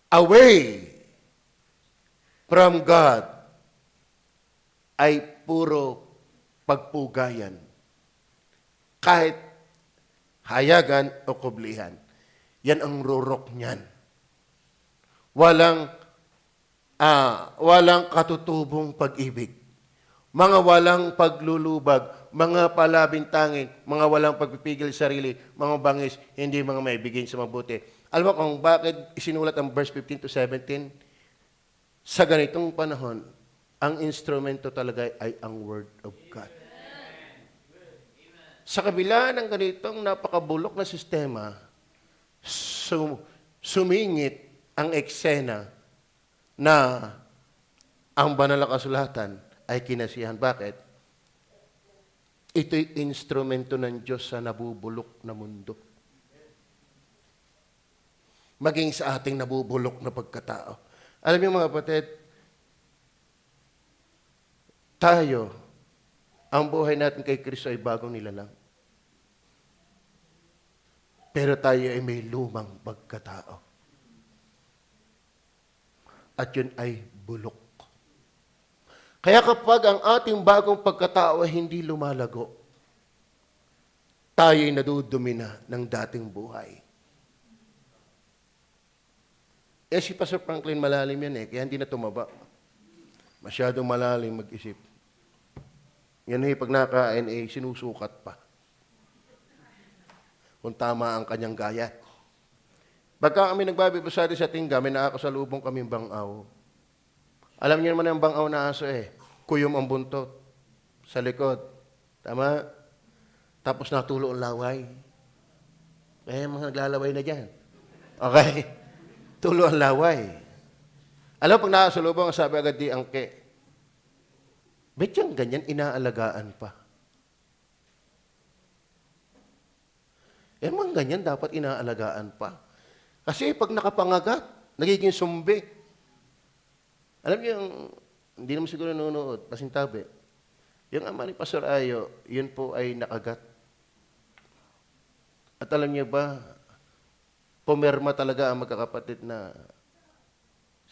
away from God ay puro pagpugayan. Kahit hayagan o kublihan. Yan ang rurok niyan. Walang katutubong pag-ibig. Mga walang paglulubag, mga palabintangin, mga walang pagpipigil sa sarili, mga bangis, hindi mga maibigay sa mabuti. Alam mo kung bakit isinulat ang verse 15 to 17? Sa ganitong panahon, ang instrumento talaga ay ang Word of God. Sa kabila ng ganitong napakabulok na sistema, sumingit ang eksena na ang banal na kasulatan ay kinasihan. Bakit? Ito'y instrumento ng Diyos sa nabubulok na mundo. Maging sa ating nabubulok na pagkatao. Alam niyo mga kapatid, tayo, ang buhay natin kay Kristo ay bagong nilalang. Pero tayo ay may lumang pagkatao. At yun ay bulok. Kaya kapag ang ating bagong pagkatao ay hindi lumalago, tayo ay nadudumi na ng dating buhay. Si Pastor Franklin malalim yan kaya hindi na tumaba. Masyadong malalim mag-isip. Yan pag nakain, sinusukat pa. Kung tama ang kanyang gaya. Pagka kami nagbabibasari sa tingga, may nakakasalubong kaming bangaw. Alam niyo naman ang bangaw na aso kuyom ang buntot sa likod. Tama? Tapos natulo ang laway. Mga naglalaway na dyan. Okay? Tulo ang laway. Alam, pag nakasalubong, sabi agad di angke. Ba't yung ganyan, inaalagaan pa? Mga ganyan, dapat inaalagaan pa. Kasi pag nakapangagat, nagiging sumbi. Alam niyo, hindi naman siguro nanonood, pasintabi. Yung ama ni Pastor Ayo, yun po ay nakagat. At alam niyo ba, pumerma talaga ang magkakapatid na,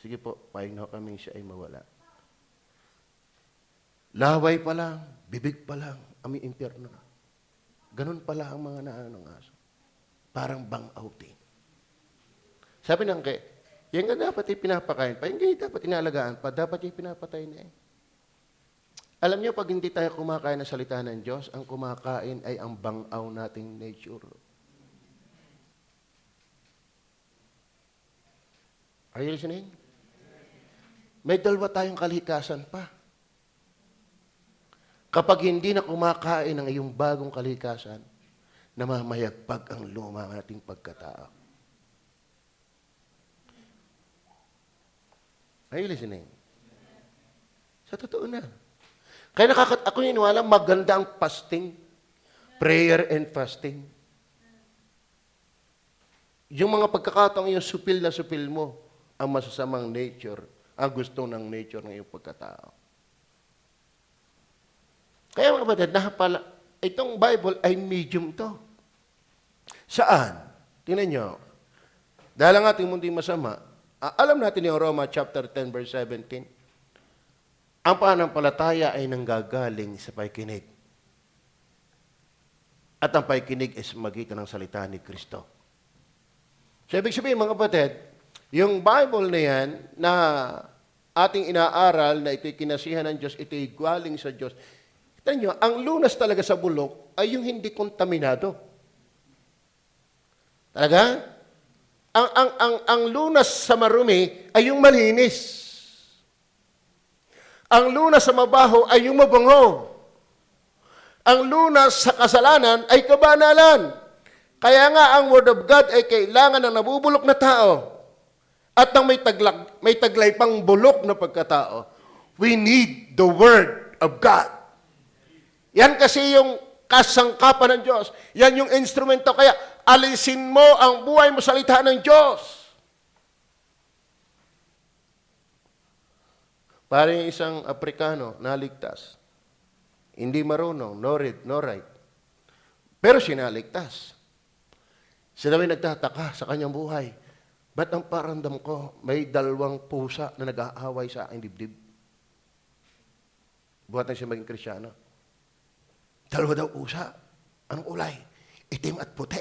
sige po, pahing na kami siya ay mawala. Laway pa lang, bibig pa lang, aming impyerno. Ganun pala ang mga ng aso. Parang bangaw din. Sabi ng yan nga dapat pinapakain pa, yung dapat inalagaan pa, dapat yung pinapatay na Alam niyo, pag hindi tayo kumakain ng salita ng Diyos, ang kumakain ay ang bangaw nating nature. Are you listening? May dalawa tayong kalikasan pa. Kapag hindi na kumakain ng iyong bagong kalikasan, namamayagpag ang luma nating pagkatao. Are you listening? Sa totoo na. Kaya ako niniwala, maganda ang fasting, prayer and fasting. Yung mga pagkakataong yung supil na supil mo, ang masasamang nature, ang gusto ng nature ng iyong pagkatao. Kaya mga kapatid, itong Bible ay medium to. Saan? Tingnan nyo. Dahil ang ating mundo masama, alam natin yung Roma chapter 10 verse 17. Ang pananampalataya ay nanggagaling sa pakikinig. At ang pakikinig ay magitan ng salita ni Kristo. So, ibig sabihin mga kapatid, yung Bible na yan na ating inaaral na ito'y kinasihan ng Diyos, ito'y galing sa Diyos. Kita nyo, ang lunas talaga sa bulok ay yung hindi kontaminado. Talaga? Ang lunas sa marumi ay yung malinis. Ang lunas sa mabaho ay yung mabango. Ang lunas sa kasalanan ay kabanalan. Kaya nga ang Word of God ay kailangan ng nabubulok na tao. At nang may taglay pang bulok na pagkatao. We need the Word of God. Yan kasi yung kasangkapan ng Diyos. Yan yung instrumento. Kaya alisin mo ang buhay mo sa salita ng Diyos. Parang isang Aprikano naligtas. Hindi marunong, no read, no write. Pero sinaligtas. Sila may nagtataka sa kanyang buhay. Ba't ang paramdam ko, may 2 pusa na nag-aaway sa aking dibdib? Buhat na siya maging Kristyano. 2 daw pusa. Anong kulay? Itim at puti.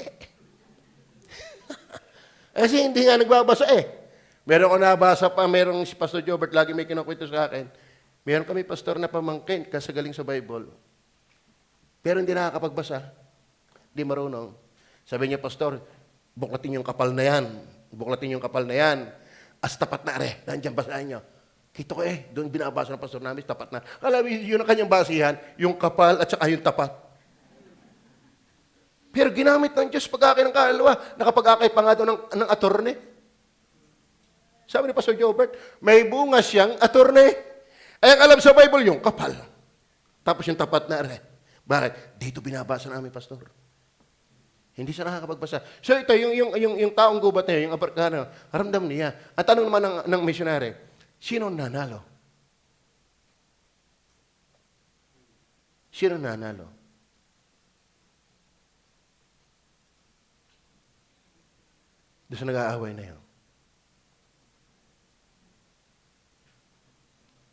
Kasi hindi nga nagbabasa Meron ko nabasa pa, merong si Pastor Jobert, lagi may kinukwento sa akin. Meron kami pastor na pamangkin kasi galing sa Bible. Pero hindi nakakapagbasa. Hindi marunong. Sabi niya, Pastor, buklatin yung kapal na yan. Buklatin yung kapal na yan. As tapat na nandiyan basahin niyo. Kito ko doon binabasa ng pastor namin, tapat na. Alam mo, yun ang kanyang basihan, yung kapal at saka yung tapat. Pero ginamit ng Diyos pag-akay ng kaluluwa. Nakapag-akay pa nga doon ng attorney. Sabi ni Pastor Jobert, may bunga siyang attorney. Ay ang alam sa Bible yung kapal. Tapos yung tapat na Bakit? Dito binabasa namin, Pastor. Hindi siya nakakapagbasa. So ito, yung taong gubat na yun, yung Afrikano, haramdam niya. At tanong naman ng missionary, sino nanalo? Sino nanalo? Doon sa nag-aaway na yun.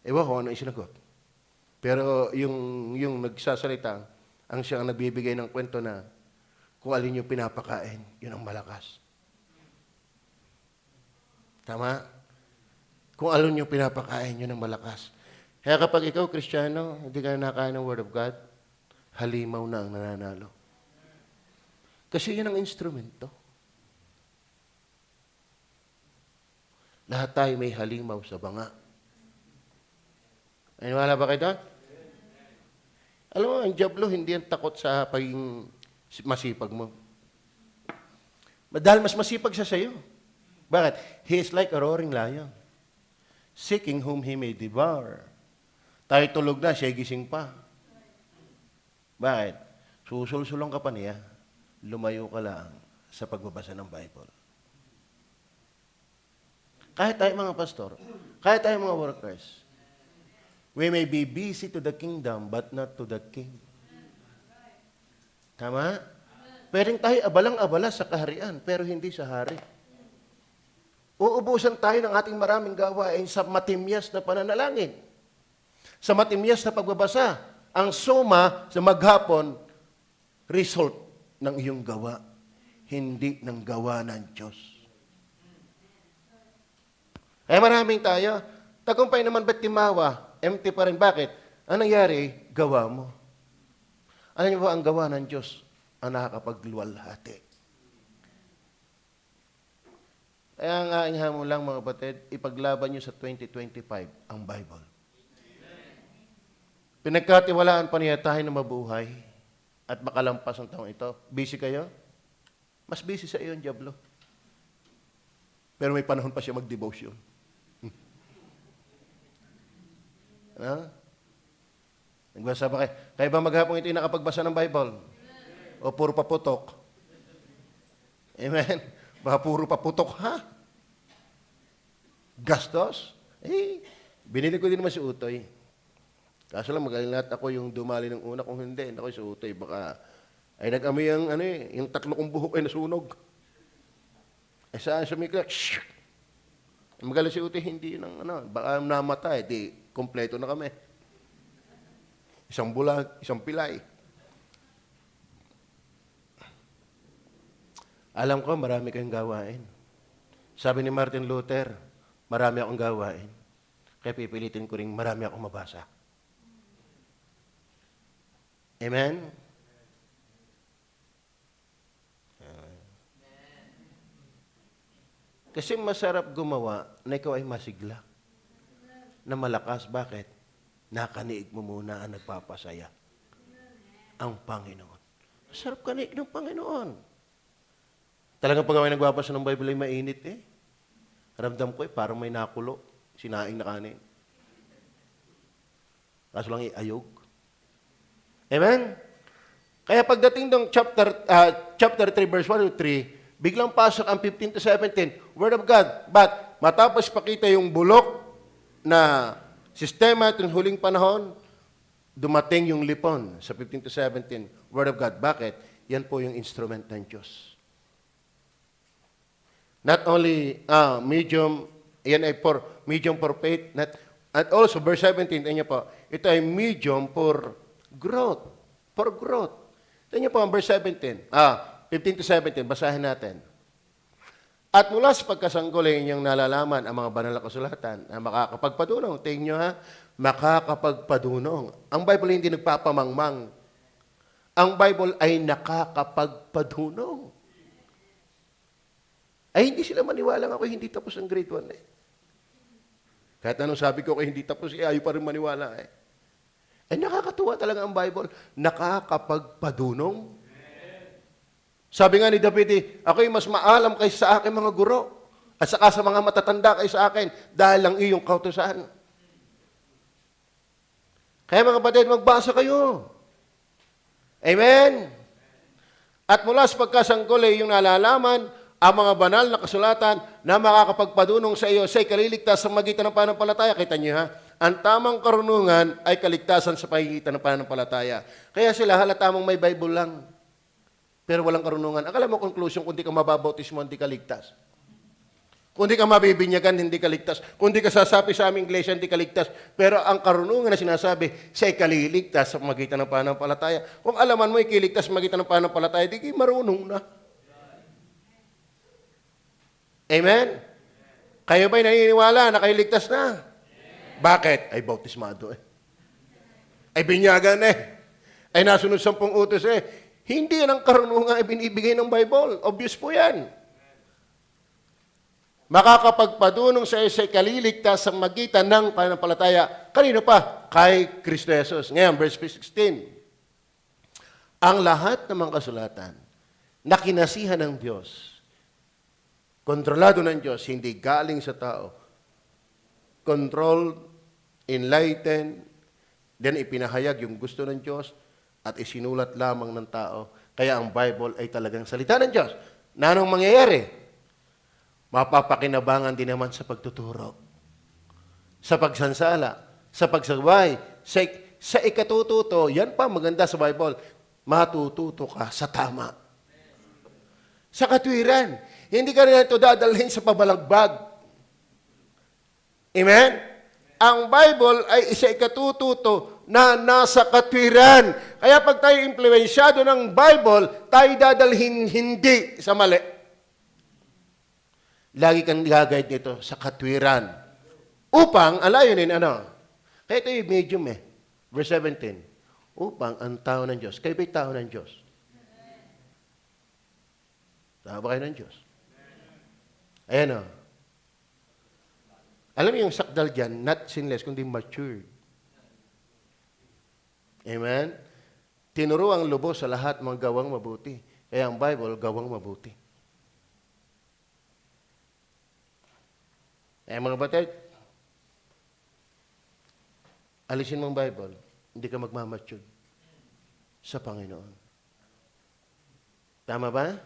Ewan ko ano isinagot. Pero yung nagsasalita, ang siyang nagbibigay ng kwento na kung alin yung pinapakain, yun ang malakas. Tama? Kung alin yung pinapakain, yun ang malakas. Kaya kapag ikaw, Kristiyano, hindi ka nakain ng Word of God, halimaw na ang nananalo. Kasi yun ang instrumento. Lahat tayo may halimaw sa banga. Ay, wala ba kayo doon? Alam mo, ang diablo hindi yan takot sa pagiging masipag mo. Dahil mas masipag siya sa'yo. Bakit? He is like a roaring lion, seeking whom he may devour. Tayo tulog na, siya gising pa. Bakit? Susulsulong ka pa niya, lumayo ka lang sa pagbabasa ng Bible. Kahit tayo mga pastor, kahit tayo mga workers, we may be busy to the kingdom, but not to the king. Tama? Pwedeng tayo abalang-abala sa kaharian, pero hindi sa hari. Uubusan tayo ng ating maraming gawain sa matimyas na pananalangin. Sa matimyas na pagbabasa. Ang suma sa maghapon, result ng iyong gawa, hindi ng gawa ng Diyos. Maraming tayo, tagumpay naman ba't timawa? Empty pa rin. Bakit? Anong nangyari? Gawa mo. Alam niyo ba ang gawa ng Diyos ang nakakapagluwalhati? Kaya ang aking hamon lang mga kapatid, ipaglaban niyo sa 2025 ang Bible. Pinagkatiwalaan pa niya tayo na mabuhay at makalampas ang taong ito. Busy kayo? Mas busy sa iyo ang diablo. Pero may panahon pa siya mag-devotion. Nagbasa ba kayo? Kaya ba maghapon ito yung nakapagbasa ng Bible? O puro paputok? Amen? Baka puro paputok, ha? Gastos? Binili ko din naman si Utoy. Kaso lang magalingat ako yung dumali ng una. Kung hindi ako si Utoy, baka ay nag-amoy yung tatlo kong buhok ay nasunog. Saan sumikla? Magaling si Utoy, hindi ng baka namatay, di kompleto na kami. Isang bulag, isang pilay. Alam ko, marami kayong gawain. Sabi ni Martin Luther, marami akong gawain. Kaya pipilitin ko rin marami akong mabasa. Amen? Kasi masarap gumawa na ikaw ay masigla. Na malakas. Bakit? Nakaniig mo muna ang nagpapasaya. Ang Panginoon. Masarap kaniig ng Panginoon. Talagang pag ako nagbabasa ng Bible ay mainit eh. Ramdam ko parang may nakulo. Sinaing na kanin. Kaso lang ayog. Amen? Kaya pagdating ng chapter 3, verse 1 to 3, biglang pasok ang 15 to 17, Word of God. But matapos pakita yung bulok na sistema at yung huling panahon, dumating yung lipon sa 15 to 17, Word of God. Bakit? Yan po yung instrument ng Diyos. Not only medium, yan ay medium for faith, and also verse 17, ito po, ito ay medium for growth. For growth. Ito niyo po ang verse 17. 15 to 17, basahin natin. At mula sa pagkasanggol ay inyong nalalaman ang mga banal na kasulatan na makakapagpadunong. Tingnan nyo ha, makakapagpadunong. Ang Bible hindi nagpapamangmang. Ang Bible ay nakakapagpadunong. Ay hindi sila maniwala ako hindi tapos ang grade 1 eh. Kahit anong sabi ko hindi tapos ayaw pa rin maniwala eh. Ay nakakatuwa talaga ang Bible. Nakakapagpadunong. Sabi nga ni David, ako'y mas maalam kaysa sa aking mga guro at saka sa mga matatanda kaysa sa akin dahil lang iyong kautusan. Kaya mga kapatid, magbasa kayo. Amen? At mula sa pagkasanggol ay iyong nalalaman ang mga banal na kasulatan na makakapagpadunong sa iyo sa ikaliligtas sa magitan ng pananampalataya. Kita niyo ha? ang tamang karunungan ay kaligtasan sa pagitan ng pananampalataya. Kaya sila halata mong may Bible lang, pero walang karunungan. Akala mo conclusion, kung di ka mababautismo, hindi ka ligtas. Kung di ka mabibinyagan, hindi ka ligtas. Kung di ka sasapi sa aming iglesia, hindi ka ligtas. Pero ang karunungan na sinasabi, siya ay kaliligtas sa magitan ng pananampalataya. Kung alaman mo, ikiligtas sa magitan ng pananampalataya, di kayo marunong na. Amen? Kayo ba'y naniniwala na kayo ligtas na? Bakit? Ay bautismado eh. Ay binyagan eh. Ay nasunod 10 utos eh. Hindi yan ang karunungan ay binibigay ng Bible. Obvious po yan. Makakapagpadunong sa iyo sa kaliligtas sa magitan ng pananampalataya. Kanino pa? Kay Kristo Jesus. Ngayon, verse 16. Ang lahat ng mga kasulatan na kinasihan ng Diyos, kontrolado ng Diyos, hindi galing sa tao, controlled, enlightened, then ipinahayag yung gusto ng Diyos at isinulat lamang ng tao. Kaya ang Bible ay talagang salita ng Diyos. Na anong mangyayari? Mapapakinabangan din naman sa pagtuturo, sa pagsansala, sa pagsaway, sa ikatututo. Yan pa maganda sa Bible. Matututo ka sa tama. Sa katwiran. Hindi ka rin ito dadalhin sa pabalagbag. Amen? Ang Bible ay isa ikatututo na nasa katwiran. Kaya pag tayo impluensyado ng Bible, tayo dadalhin hindi sa mali. Lagi kang gagayad nito sa katwiran. Upang, alayunin, Kaya ito yung medium eh. Verse 17. Upang ang tao ng Diyos. Kayo ba'y tao ng Diyos? Tao ba kayo ng Diyos? Ayan o. Alam mo yung sakdal dyan, not sinless, kundi matured. Amen? Tinuro ang lubos sa lahat mga gawang mabuti. Kaya ang Bible, gawang mabuti. Mga batid, alisin mo ang Bible, hindi ka magmamature sa Panginoon. Tama ba?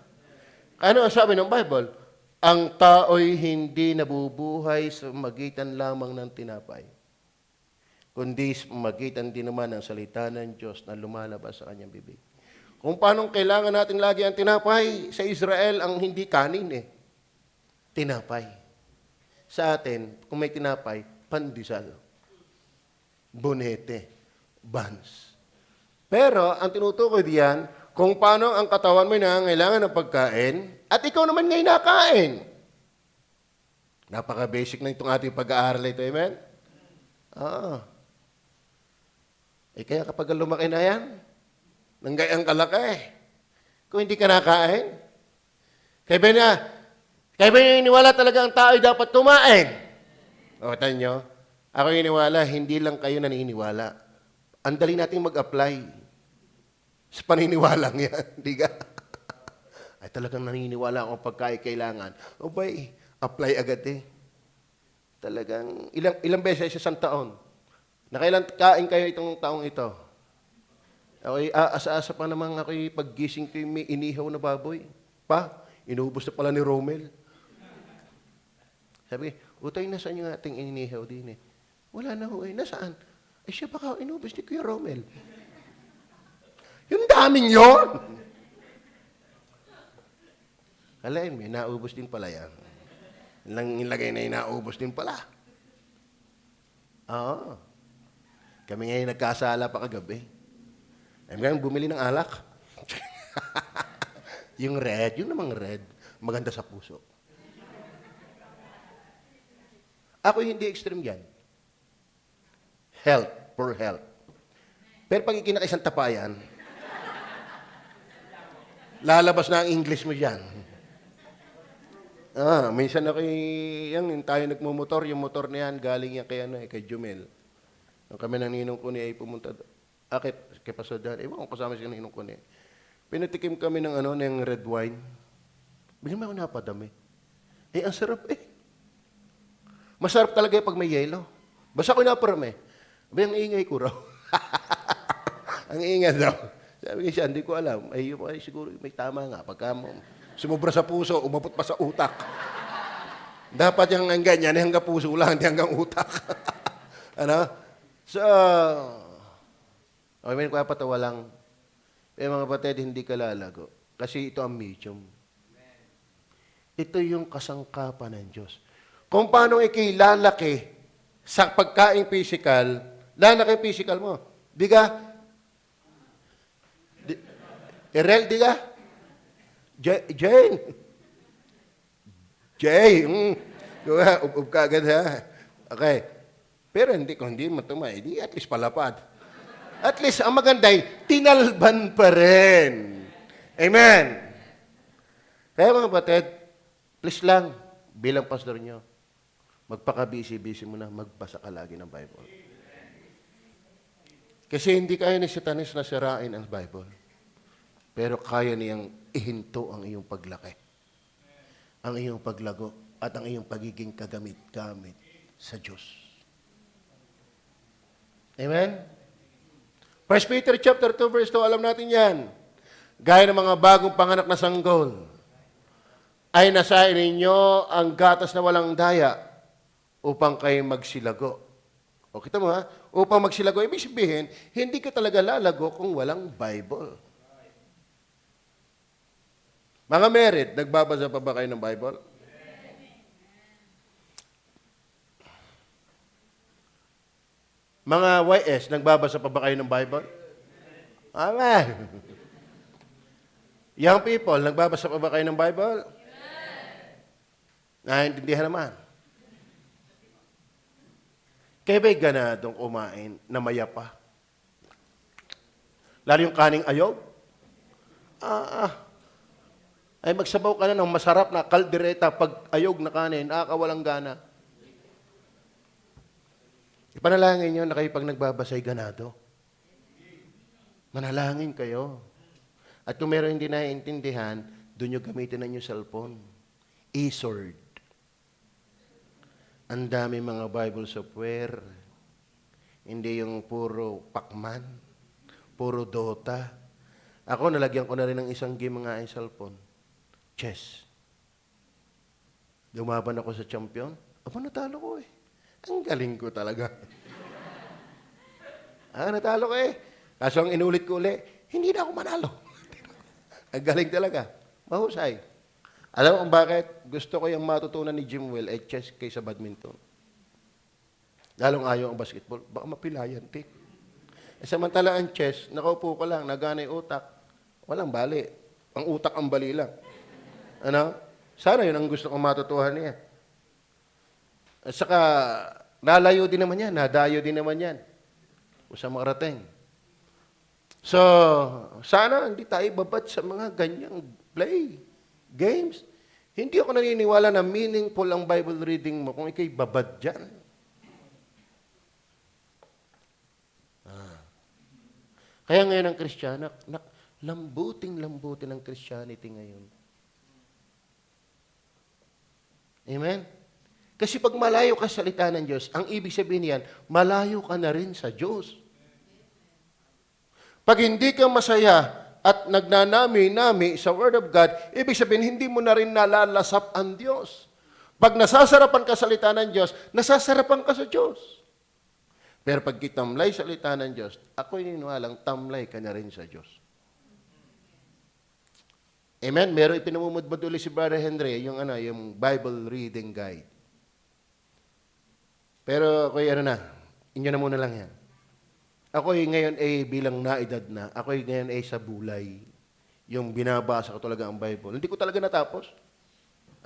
Ano ang sabi ng Bible? Ang tao'y hindi nabubuhay sa magitan lamang ng tinapay, kundi sa magitan din naman ng salita ng Diyos na lumalabas sa kanyang bibig. Kung paano kailangan natin lagi ang tinapay, sa Israel ang hindi kanin eh. Tinapay. Sa atin, kung may tinapay, pandesal, bonete, buns. Pero, ang tinutukoy diyan, kung paano ang katawan mo nangangailangan ng pagkain, at ikaw naman ngayon nakain. Napaka-basic na itong ating pag-aaral ito, amen? Kaya kapag lumaki na yan, nanggayang kalaki. Kung hindi ka nakain, kaya ba yung iniwala talaga ang tao ay dapat kumain? O, tanya nyo, ako yung iniwala, hindi lang kayo naniniwala. Ang dali natin mag-apply. Sa paniniwalang yan, di ka? Ay talagang naniniwala akong pagkain kailangan. O ba'y, apply agad eh. Talagang, ilang beses sa isang taon. Nakailan kain kayo itong taong ito? Ako'y aasa-asa pa naman ako'y paggising ko may inihaw na baboy. Inuubos na pala ni Romel. Sabi, utay, nasaan yung ating inihaw din eh? Wala na ho eh. Nasaan? Ay siya baka inubos ni Kuya Romel. Yung daming yun! Alain, may naubos din pala yan. Lang ilagay na inaubos din pala. Oo. Kami ngayon nagkasala pa kagabi. Ay ngayon bumili ng alak. Yung namang red, maganda sa puso. Ako hindi extreme yan. Health, for health. Pero pag ikinakaisang tapayan, lalabas na ang English mo dyan. Minsan ako yung tayo nagmumotor, yung motor na yan, galing yan kay Jumel. Nung kami ng ninong ko ni ay pumunta, kay Pastor Dan, ewan ko kasama siya ng ninong ko ni. Pinatikim kami ng red wine. Bigyan mo ako napadami. Ang sarap eh. Masarap talaga pag may yelo. Basta ko naparami. Ang ingay ko raw. Ang ingay daw. Sabi ko siya, hindi ko alam. Ay siguro may tama nga. Pagka sumubra sa puso, umabot pa sa utak. Dapat yung ganyan, hanggang puso lang, hindi hanggang utak. Ano? So, okay, may nagpapatawa lang. Eh mga kapatid, hindi ka lalago. Kasi ito ang medium. Ito yung kasangkapan ng Diyos. Kung paano ikay lalaki sa pagkain physical, lalaki physical mo. Di ka? Erel, di ka? Jane. Jay. Ub ka agad ha. Okay. Pero hindi, kung hindi matumay, di at least palapad. At least, ang maganda ay, tinalban pa rin. Amen. Kaya mga kapatid, please lang, bilang pastor nyo, magpaka-busy-busy mo na, magbasa ka lagi ng Bible. Kasi hindi kaya ni Satanis na sirain ang Bible. Pero kaya niyang ihinto ang iyong paglaki, ang iyong paglago, at ang iyong pagiging kagamit-gamit sa Diyos. Amen? 1 Peter chapter 2, verse 2, alam natin yan. Gaya ng mga bagong panganak na sanggol, ay nasa ninyo ang gatas na walang daya upang kayo magsilago. O kita mo ha, upang magsilago, ibig sabihin, hindi ka talaga lalago kung walang Bible. Mga married, nagbabasa pa ba kayo ng Bible? Mga YS, nagbabasa pa ba kayo ng Bible? Amen. Young people, nagbabasa pa ba kayo ng Bible? Naintindihan naman. Kaya ba'y ganadong kumain na mayapa? Lalo yung kaning ayog? Ay magsabaw ka na ng masarap na kaldereta pag ayog na kanin, walang gana. Ipanalangin nyo na kayo pag nagbabasay ganado. Manalangin kayo. At kung meron hindi naiintindihan, doon nyo gamitin na yung cellphone. E-sword. Ang dami mga Bible software. Hindi yung puro Pacman, puro Dota. Ako, nalagyan ko na rin ng isang game mga cellphone. Chess. Lumaban ako sa champion. Natalo ko eh. Ang galing ko talaga. Natalo ko eh. Kaso ang inulit ko ulit, hindi na ako manalo. Ang galing talaga. Mahusay. Alam mo kung bakit? Gusto ko yung matutunan ni Jim Will ay chess kaysa badminton. Lalong ayaw ang basketball. Baka mapilayan, tik. Samantala ang chess, nakaupo ko lang, nagana yung utak. Walang bali. Ang utak ang bali lang. Ano? Sana yun ang gusto kong matutuhan niya. At saka, nalayo din naman yan, nadayo din naman yan. Kung sa makarating. So, sana hindi tayo babad sa mga ganyang play, games. Hindi ako naniniwala na meaningful ang Bible reading mo kung ikay babad dyan. Kaya ngayon ang Kristiyano, lambuting-lambutin ang Christianity ngayon. Amen? Kasi pag malayo ka sa salita ng Diyos, ang ibig sabihin niyan, malayo ka na rin sa Diyos. Pag hindi ka masaya at nagnanami-nami sa Word of God, ibig sabihin, hindi mo na rin nalalasap ang Diyos. Pag nasasarapan ka sa salita ng Diyos, nasasarapan ka sa Diyos. Pero pag kitamlay sa salita ng Diyos, ako'y niniwalang tamlay ka na rin sa Diyos. Amen? Meron ipinamumudbad ulit si Brother Henry, yung Bible reading guide. Pero ako'y inyo na muna lang yan. Ako'y ngayon ay bilang naedad na, ako'y ngayon ay sa bulay. Yung binabasa ko talaga ang Bible. Hindi ko talaga natapos.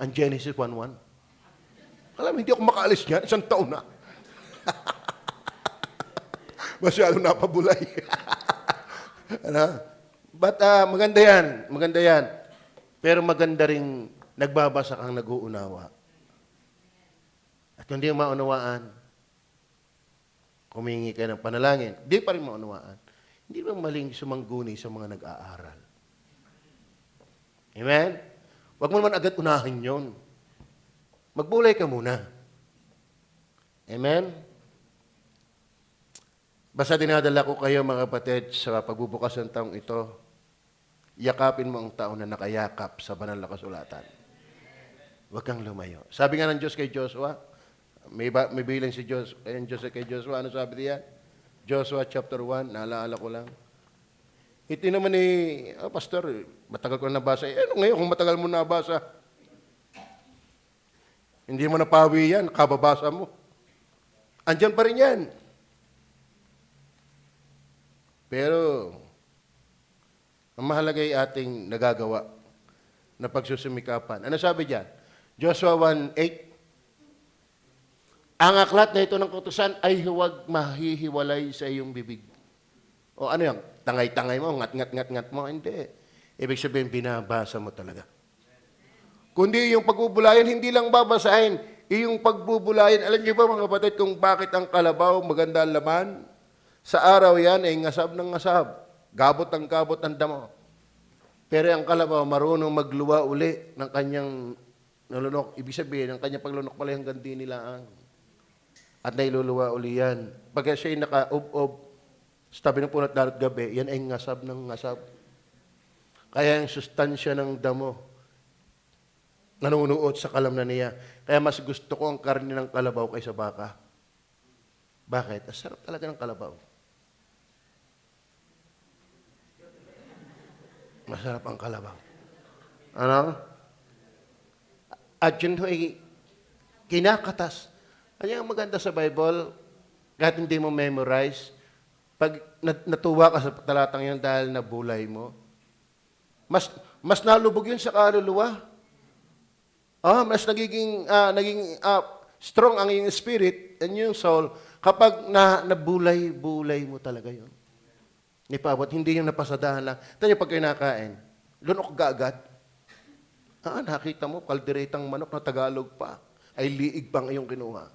Ang Genesis 1:1. Alam mo, hindi ako makaalis niyan. 1 taon na. Masyado napabulay. But maganda yan. Maganda yan. Pero maganda rin nagbabasa kang nag-uunawa. At kung hindi mo maunawaan, humingi ka ng panalangin, di pa rin maunawaan. Hindi naman maling sumangguni sa mga nag-aaral. Amen? Huwag mo naman agad unahin yon. Magbulay ka muna. Amen? Basta dinadala ko kayo mga kapatid sa pagbubukas ng taong ito, yakapin mo ang taon na nakayakap sa banal na kasulatan. Huwag kang lumayo. Sabi nga ng Diyos kay Joshua, may bilang si kay Joshua, ano sabi niya? Joshua chapter 1, naalala ko lang. Ito naman Pastor, matagal ko na nabasa. Ano ngayon kung matagal mo nabasa? Hindi mo napawi yan, kababasa mo. Andyan pa rin yan. Pero, ang mahalaga ay ating nagagawa na pagsusumikapan. Ano sabi diyan? Joshua 1:8. Ang aklat na ito ng kautusan ay huwag mahihiwalay sa iyong bibig. O ano yan? Tangay-tangay mo, ngat-ngat-ngat-ngat mo. Hindi. Ibig sabihin, binabasa mo talaga. Kundi yung pagbubulayan, hindi lang babasahin. Yung pagbubulayan, alam niyo ba mga kapatid kung bakit ang kalabaw maganda ang laman? Sa araw yan ay ngasab ng ngasab. Gabot ang gabot ng damo. Pero ang kalabaw marunong magluwa uli ng kanyang nalunok. Ibig sabihin, ang kanyang paglunok pala hanggang di nilaan. At nailuluwa uli yan. Pagka siya'y naka-ub-ub, sa tabi ng punot darot gabi, yan ay ngasab ng ngasab. Kaya ang sustansya ng damo, nanunuot sa kalamnan niya. Kaya mas gusto ko ang karne ng kalabaw kaysa baka. Bakit? Ang sarap talaga ng kalabaw. Masarap ang kalabaw. Ano? At yun ay kinakatas. Ano yung maganda sa Bible? Kahit hindi mo memorize, pag natuwa ka sa talatang yun dahil nabulay mo, mas nalubog yun sa kaluluwa. Mas naging strong ang iyong spirit and yung soul kapag nabulay-bulay mo talaga yun. Ipabot, hindi yung napasadahan lang. Tayo pag kinakain, lunok gaagad. Nakita mo, kalderetang manok na Tagalog pa. Ay liig pang iyong kinuha.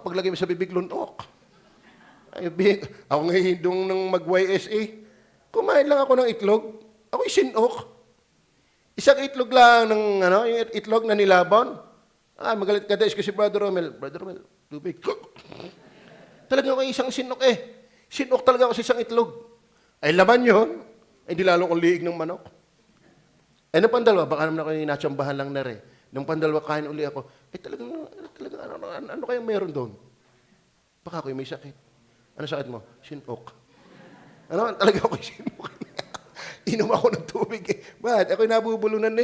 Paglagay mo sa bibig, lunok. Ako ngayon nung mag-YSA, kumain lang ako ng itlog. Ako'y sinok. Isang itlog lang ng, yung itlog na nilabon. Magalit ka dahil ko si Brother Romel. Brother Romel, tubig. Talaga ako isang sinok Sinok talaga ako sa isang itlog. Ay laman yun. Ay di lalo kong liig ng manok. Nung pandalwa, baka naman ako yung natsambahan lang na rin. Nung pandalwa, kain uli ako. Talagang ano kayang meron doon? Baka ako may sakit. Ano sakit mo? Sinok. Talaga ako sinok. Inom ako ng tubig Bakit? Ako'y nabubulunan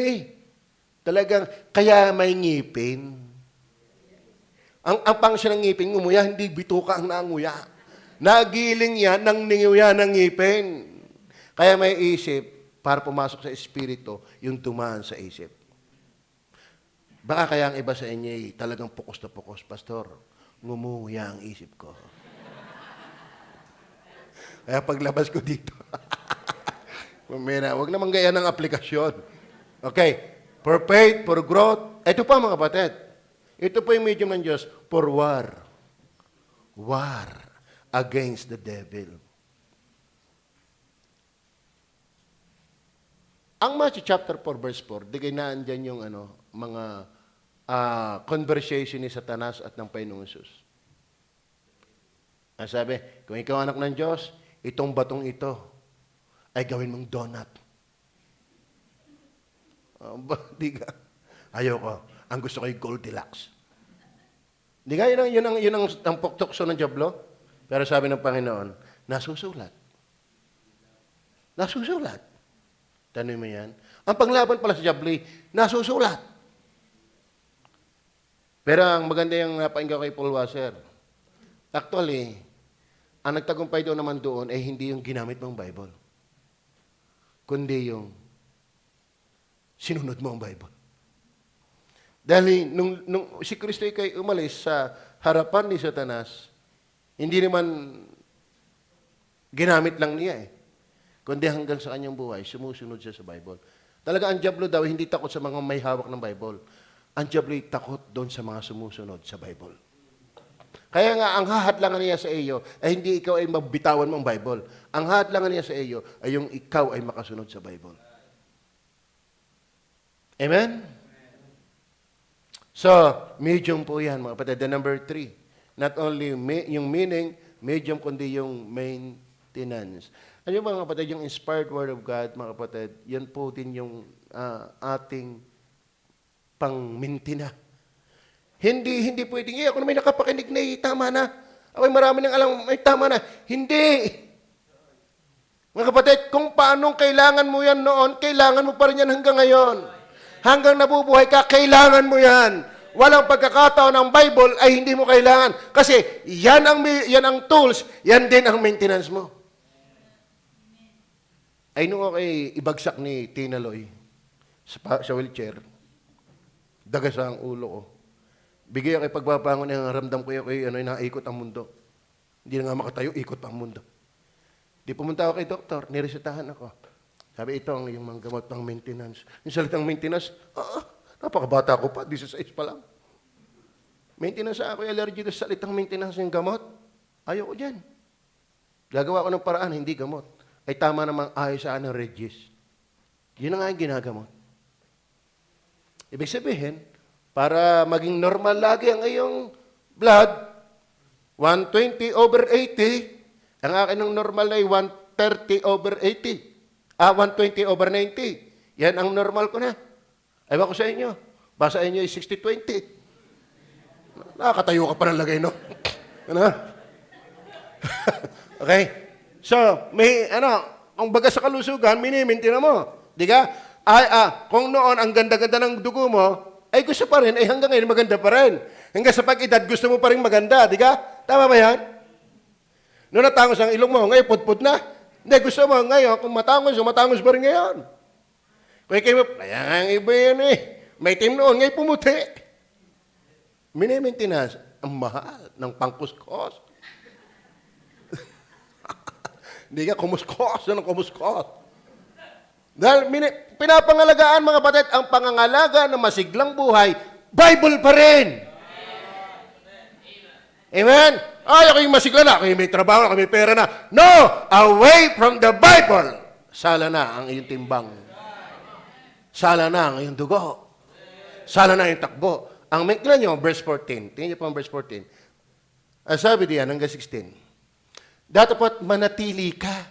Talagang, kaya may ngipin. Ang function ng ngipin, ngumuya, hindi bituka ang nanguya. Nagiling yan ng ninguya ng ngipin. Kaya may isip, para pumasok sa espiritu, yung tumaan sa isip. Baka kaya ang iba sa inyo talagang pukos na pukos, Pastor, ngumuya ang isip ko. Kaya paglabas ko dito, huwag naman gaya ng aplikasyon. Okay, for faith, for growth. Ito pa mga kapatid. Ito po yung medium ng Diyos for war. War against the devil. Ang Matthew chapter 4 verse 4, di kayo naandyan yung mga conversation ni Satanas at ng Panginoong Jesus. Ang sabi, kung ikaw anak ng Diyos, itong batong ito ay gawin mong donut. Di ka. Ayoko. Ang gusto ko yung Goldilocks. Di ka, yun ang tukso ng Diablo. Pero sabi ng Panginoon, nasusulat. Nasusulat. Tanong mo yan. Ang panglaban pala sa Diablo, nasusulat. Pero ang maganda yung napainggan kay Paul Wasser. Actually, ang nagtagumpay doon naman doon ay hindi yung ginamit mong Bible. Kundi yung sinunod mo ang Bible. Dahil nung si Kristo ay umalis sa harapan ni Satanas, hindi naman ginamit lang niya kundi hanggang sa kanyang buhay, sumusunod siya sa Bible. Talaga ang Diablo daw, hindi takot sa mga may hawak ng Bible. Ang Diablo ay takot doon sa mga sumusunod sa Bible. Kaya nga, ang hahatlangan niya sa iyo ay hindi ikaw ay mabitawan mo ang Bible. Ang hahatlangan niya sa iyo ay yung ikaw ay makasunod sa Bible. Amen? So, medium po yan, mga kapatid. The number 3. Not only yung meaning, medium, kundi yung maintenance. Ano ba, mga kapatid, yung inspired word of God, mga kapatid, yan po din yung ating pang-mintina. Hindi pwedeng, ako na may nakapakinig na, tama na. Ako'y marami nang alam, may tama na. Hindi. Mga kapatid, kung paanong kailangan mo yan noon, kailangan mo pa rin yan hanggang ngayon. Hanggang nabubuhay ka, kailangan mo yan. Walang pagkakataon ng Bible ay hindi mo kailangan. Kasi yan ang tools, yan din ang maintenance mo. Ay nung okay, ibagsak ni Tina Loy sa wheelchair, dagasa ang ulo ko. Bigay ako pagbabangon ng ramdam ko yung naikot ang mundo. Hindi na nga makatayo, ikot ang mundo. Di pumunta ako kay doktor, niresetahan ako. Sabi, ito ang yung mga gamot pang maintenance. Yung salitang maintenance, napakabata ko pa, 16 pa lang. Maintenance ako, allergy sa salitang maintenance yung gamot. Ayoko dyan. Gagawa ko ng paraan, hindi gamot. Ay tama namang ayos sa ng Regis. Yun na nga yung ginagamot. Ibig sabihin, para maging normal lagi ang iyong blood, 120/80, ang akin ng normal ay 130/80. 120/90. Yan ang normal ko na. Ewan ko sa inyo. Basta inyo ay 60/20. Nakakatayo ka pa ng lagay, no? Ano? Okay? So, ang baga sa kalusugan, minimintina mo. Di ka? Kung noon ang ganda-ganda ng dugo mo, ay gusto pa rin, ay hanggang ngayon maganda pa rin. Hanggang sa pag-edad, gusto mo pa rin maganda. Di ka? Tama ba yan? Noon natangos ang ilong mo, ngayon putput na. Hindi, gusto mo ngayon, kung matangos pa rin ngayon. Kaya kaya ang iba yan eh. May team noon, ngayon pumuti. Minimintinas, ang mahal ng pangkuskos. Hindi ka kumuskos, yan ang kumuskos. Dahil pinapangalagaan mga kapatid, ang pangangalaga ng masiglang buhay, Bible pa rin. Amen? Ako yung masigla na, ako yung may trabaho, ako may pera na. No! Away from the Bible! Sala na ang iyong timbang. Sala na ang iyong dugo. Sala na ang takbo. Tingnan nyo, verse 14. Tingnan nyo po ang verse 14. Ang sabi diyan, hanggang 16. Dapat manatili ka.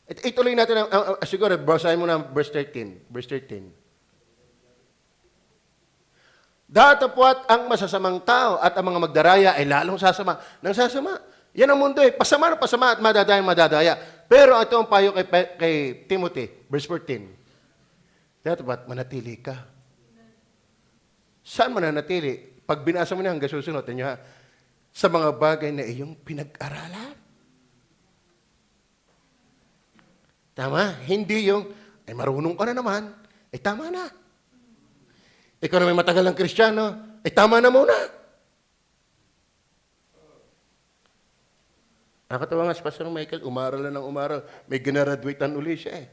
Ituloy natin, siguro, basahin mo na verse 13. Verse 13. Datapwat ang masasamang tao at ang mga magdaraya ay lalong sasama. Nang sasama. Yan ang mundo eh. Pasama na pasama at madadaya. Pero ito ang payo kay Timothy, verse 14. Datapwat manatili ka. Saan mananatili? Pag binasa mo na hanggang susunod, sa mga bagay na iyong pinag-aralan. Tama? Hindi yung, marunong ka na naman. Tama na. Ikaw na may matagal ng Kristiyano. Tama na muna. Nakatawa nga si Pastor Michael, umaral na ng umaral. May ginaraduatean uli siya eh.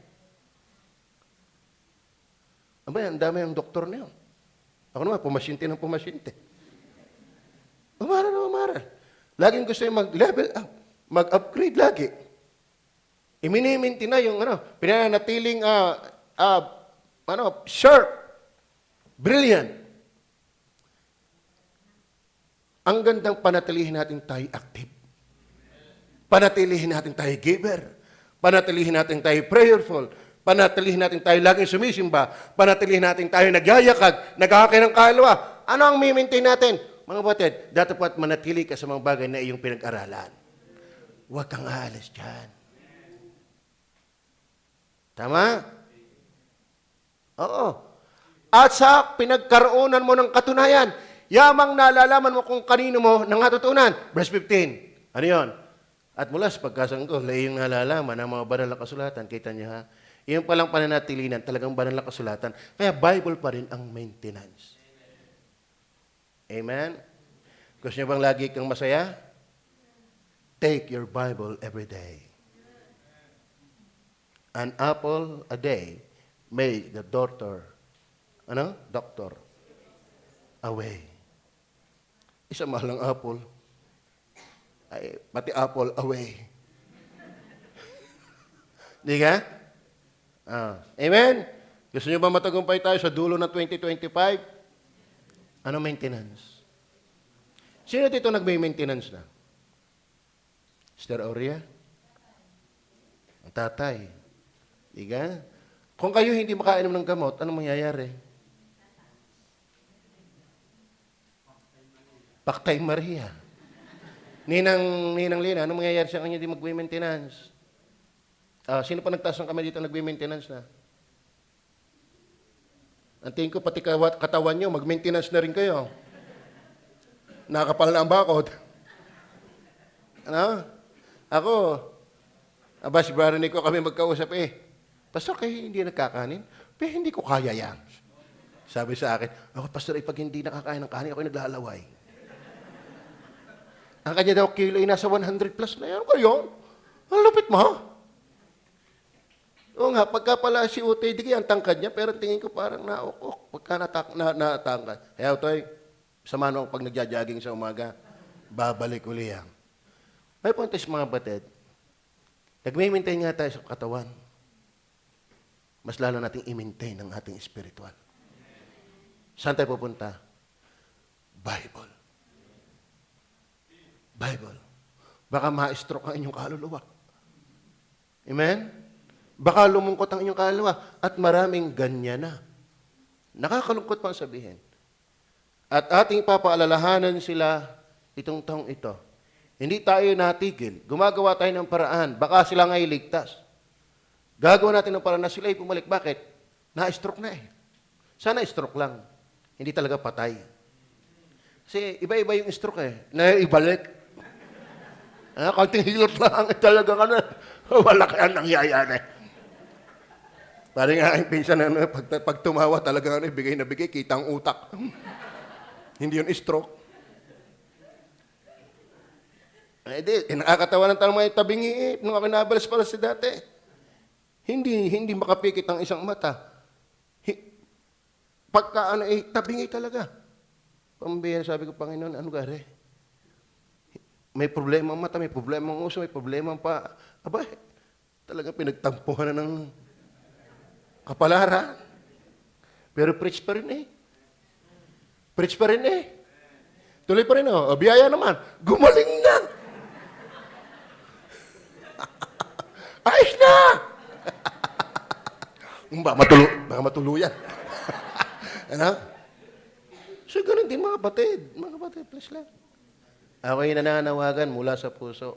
Ang dami ang doktor na yun. Ako naman, pumasyente ng pumasyente. Umaral na umaral. Laging gusto yung mag-level up. Mag-upgrade lagi. Iminiminti na yung pinanatiling sharp, brilliant. Ang gandang panatilihin natin tayo active. Panatilihin natin tayo giver. Panatilihin natin tayo prayerful. Panatilihin natin tayo laging sumisimba. Panatilihin natin tayo nagyayakag, nagkakay ng kalwa. Ano ang mimintin natin? Mga kapatid, dapat manatili ka sa mga bagay na iyong pinag-aralan. Huwag kang aalis dyan. Tama? Oo. At sa pinagkaroonan mo ng katunayan, yamang nalalaman mo kung kanino mo nangatutunan. Verse 15. Ano yun? At mula sa pagkasanggol, iyong nalalaman ang mga banal na kasulatan. Kita niyo ha? Iyon palang pananatilinan, talagang banal na kasulatan. Kaya Bible pa rin ang maintenance. Amen? Gusto niyo bang lagi kang masaya? Take your Bible every day. An apple a day made the doctor away. Isa mahal ng apple. Ay, pati apple away. Di ka? Amen? Gusto niyo ba matagumpay tayo sa dulo ng 2025? Ano maintenance? Sino dito nag-maintenance na? Sister Aurea? Ang tatay. Diga? Kung kayo hindi makainom ng gamot, ano mangyayari? Paktay Maria. Ninang Lina, ano mangyayari sa kanya di mag-maintenance? Sino pa nagtaas ng kamay dito nag-maintenance na? Ang tingin ko, pati katawan nyo, mag-maintenance na rin kayo. Nakapal na ang bakod. Ano? Ako, si Brother Nico kami magkausap Pastor, kayo hindi nagkakanin? Pero hindi ko kaya yan. Sabi sa akin, ako, Pastor, pag hindi nakakain ng kanin, ako'y naglalaway. Ang kanya daw kilo ay nasa 100 plus na yan. Ano yun? Ang lupit mo. Oo nga, pagka pala si Utay, di ang tangkad niya, pero tingin ko parang naukok pagka natangkad. Kaya Utoy, sama nung pag nagja-jogging sa umaga, babalik uli yan. May puntos mga batid, nag-maintain nga tayo sa katawan. Mas lalo nating i-maintain ang ating spiritual. Saan tayo pupunta? Bible. Bible. Baka ma-stroke ang inyong kaluluwa. Amen? Baka lumungkot ang inyong kaluluwa. At maraming ganyan na. Nakakalungkot pang sabihin. At ating papaalalahanan sila itong taong ito. Hindi tayo natigil. Gumagawa tayo ng paraan. Baka sila nga'y ligtas. Gagawa natin ng paraan na sila'y bumalik. Bakit? Na-stroke na Sana stroke lang. Hindi talaga patay. Kasi iba-iba yung stroke Na ibalik. Kaunting hilot lang talaga ka na. Wala kaya nangyayari. Parang nga ang pinsan pag tumawa talaga bigay na bigay, kita ang utak. Hindi yun stroke. Nakakatawa ng tanong mga tabingi nung ako nabalas pala si dati. Hindi makapikit ang isang mata. Pagka tabingi talaga. Pambihira, sabi ko, Panginoon, ano gari? May problema ang mata, may problema ang uso, may problema ang pa. Talagang pinagtampuhan na ng kapalaran. Pero preach pa rin Preach pa rin Tuloy pa rin biyaya naman. Gumaling na! Ayos na! Baka matuluyan. Ano? So, ganun din mga batid. Mga batid, please lang. Ako'y nananawagan mula sa puso.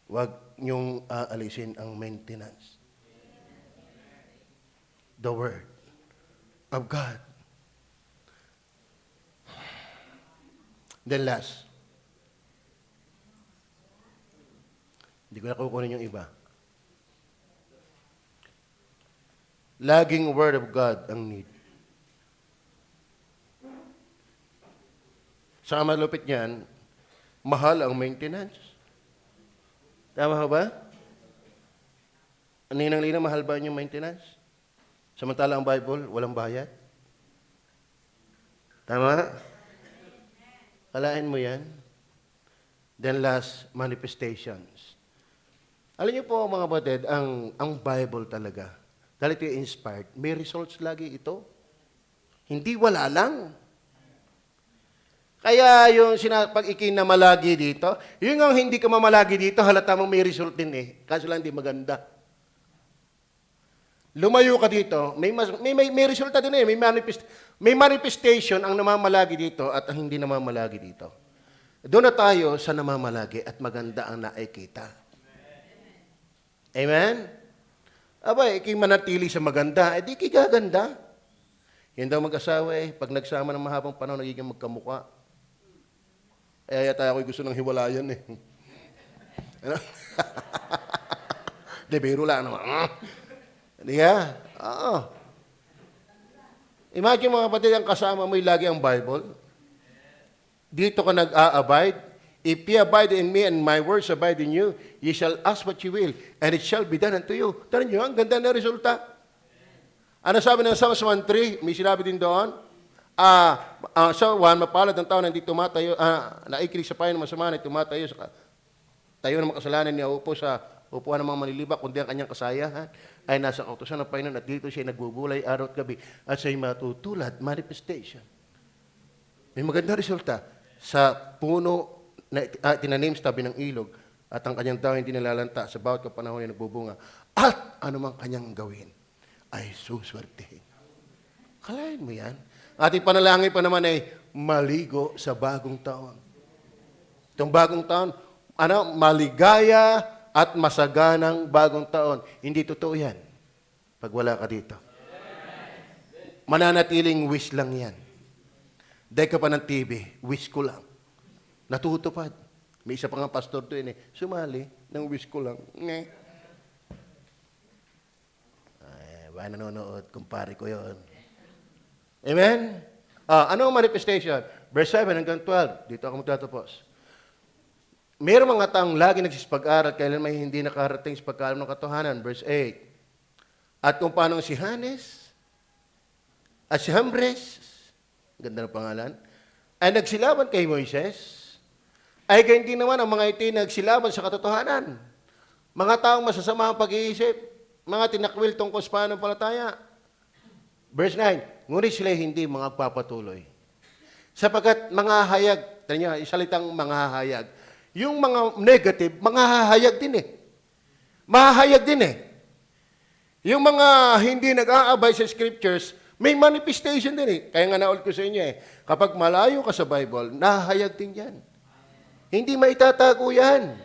Huwag niyong aalisin ang maintenance. The Word of God. Then last. Hindi ko na kukunin yung iba. Laging Word of God ang need. Sa malupit niyan, mahal ang maintenance. Tama ba? Ninang-lina, mahal ba yung maintenance? Samantala ang Bible, walang bayad. Tama? Kalain mo yan. Then last, manifestations. Alam niyo po mga batid, ang Bible talaga, dahil ito yung inspired, may results lagi ito. Hindi wala lang. Kaya yung pag ikinamalagi dito, yung ang hindi ka mamalagi dito, halata mong may result din Kaso lang hindi maganda. Lumayo ka dito, may resulta din may manifestation ang namamalagi dito at ang hindi namamalagi dito. Doon na tayo sa namamalagi at maganda ang nakikita. Amen? Manatili sa maganda, di kigaganda. Yan daw mag-asawa pag nagsama ng mahabang panahon, nagiging magkamukha. Yata ako'y gusto ng hiwalayan Ano? De, biro lang naman. Hindi nga? Oo. Imagine mga kapatid, ang kasama mo'y lagi ang Bible. Dito ka nag-a-abide. If ye abide in me and my words abide in you, ye shall ask what you will, and it shall be done unto you. Tara nyo, ang ganda na resulta. Ano sabi ng Psalms 1:3? May sinabi din doon. So, mapalad ang tao na hindi tumatayo, naikinig sa payo ng masama na tumatayo sa tayo ng makasalanan niya upo sa upuan ng mga manlilibak, kundi ang kanyang kasayahan ay nasa kautusan ng Panginoon at dito siya nagbubulay araw at gabi at siya'y matutulad, manifestation. May maganda resulta sa puno na tinanim sa tabi ng ilog at ang kanyang daw hindi nalalanta sa bawat kapanahon ay nagbubunga at anumang kanyang gawin ay suswertehin. Kalahin mo yan. Ating panalangin pa naman ay maligo sa bagong taon. Itong bagong taon, maligaya at masaganang bagong taon. Hindi totoo yan pag wala ka dito. Mananatiling wish lang yan. Dahil ka pa ng TV, wish ko lang. Natutupad. May isa pa nga pastor doon sumali ng wish ko lang. Ba nanonood, kumpare ko yon. Amen? Ano ang manifestation? Verse 7 hanggang 12. Dito ako magtatapos. Mayroong mga taong lagi nagsisipag-aral, kailan may hindi nakarating sa pagkaalam ng katotohanan. Verse 8. At kung paano si Hanes at si Hambres, ganda ng pangalan, ay nagsilaban kay Moises, ay ganyan din naman ang mga iti nagsilaban sa katotohanan. Mga taong masasama ang pag-iisip, mga tinakwil tungkol sa pananampalataya. Verse 9, ngunit sila hindi mga papatuloy. Sapagkat mga hayag, isalitang mga hayag, yung mga negative, mga hahayag din Mahahayag din Yung mga hindi nag-aabay sa scriptures, may manifestation din Kaya nga naulit ko sa inyo kapag malayo ka sa Bible, nahahayag din yan. Hindi maitatago yan.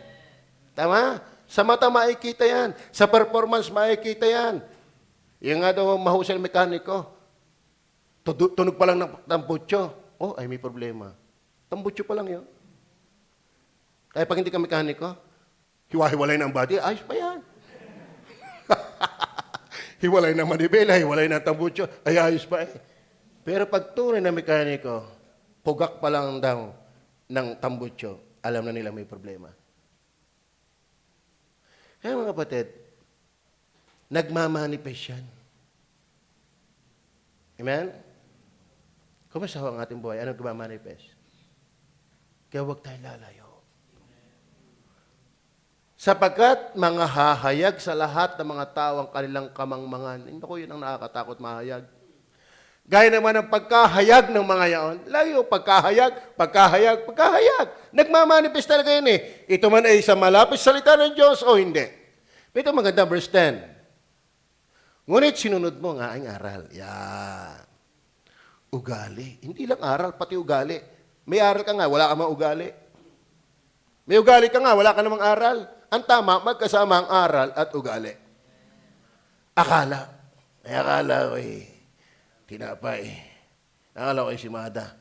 Tama? Sa mata makikita yan. Sa performance makikita yan. Yung nga daw mahusay na mekaniko, tunog pa lang ng tambutso. Ay may problema. Tambutso pa lang yun. Kaya pag hindi ka mekaniko, hiwa-hiwalay ng body, ayos pa yan. Hiwalay ng manibela, hiwalay ng tambutso, ayos pa Pero pag tunay na mekaniko, pugak pa lang daw ng tambutso, alam na nila may problema. Kaya mga kapatid, nagmamanifest yan. Amen? Kumusta ang ating buhay? Ano nagmamanifest? Kaya huwag tayo lalayo. Sapagkat mga hahayag sa lahat ng mga tao ang kanilang kamangmangan. Hindi ko yun ang nakakatakot mahayag. Gaya naman ng pagkahayag ng mga yaon. Layo, pagkahayag. Nagmamanifest talaga yun Ito man ay sa malapit salita ng Diyos o hindi. Ito maganda, verse 10. Ngunit sinunod mo ang aking aral. Yan. Ugali. Hindi lang aral, pati ugali. May aral ka nga, wala ka mang ugali. May ugali ka nga, wala ka namang aral. Ang tama, magkasama ang aral at ugali. Akala. Akala ko tinapay. Akala ko simada.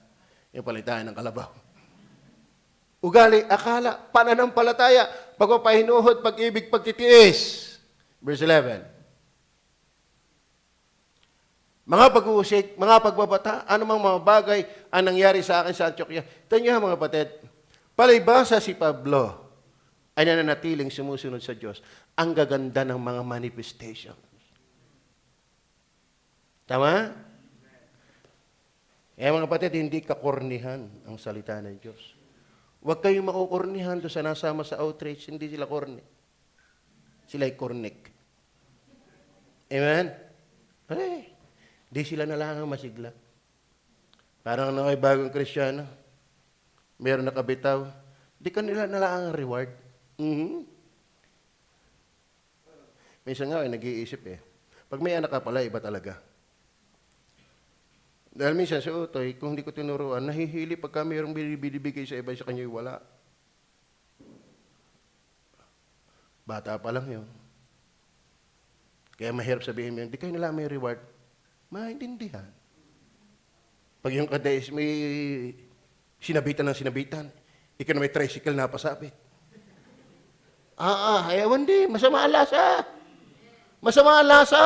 Yung palitan ng kalabaw. Ugali, akala, pananampalataya, pagpapahinuhod, pag-ibig, pagtitiis. Verse 11. Mga pag-uusig, mga pagbabata, anumang mga bagay ang nangyari sa akin sa Antioquia. Tingnan niyo mga kapatid, palibhasa si Pablo ay nananatiling sumusunod sa Diyos. Ang gaganda ng mga manifestations. Tama? Mga kapatid, hindi kakornihan ang salita ng Diyos. Huwag kayong makukornihan doon sa nasama sa outreach. Hindi sila korni. Sila'y kornik. Amen? Di sila na lang ang masigla. Parang na may bagong Kristyano. Meron nakabitaw. Di ka nila na lang ang reward. Minsan nga nag-iisip Pag may anak ka pala, iba talaga. Dahil minsan si Utoy, kung hindi ko tinuruan, nahihili pagka mayroong binibigay sa iba, sa kanya wala. Bata pa lang yun. Kaya mahirap sabihin mo, di kayo nila may reward. Maintindihan. Pag yung kadais may sinabitan ng sinabitan, ikaw na may tricycle na pasabit. Ayawan din. Masama ang lasa. Masama ang lasa.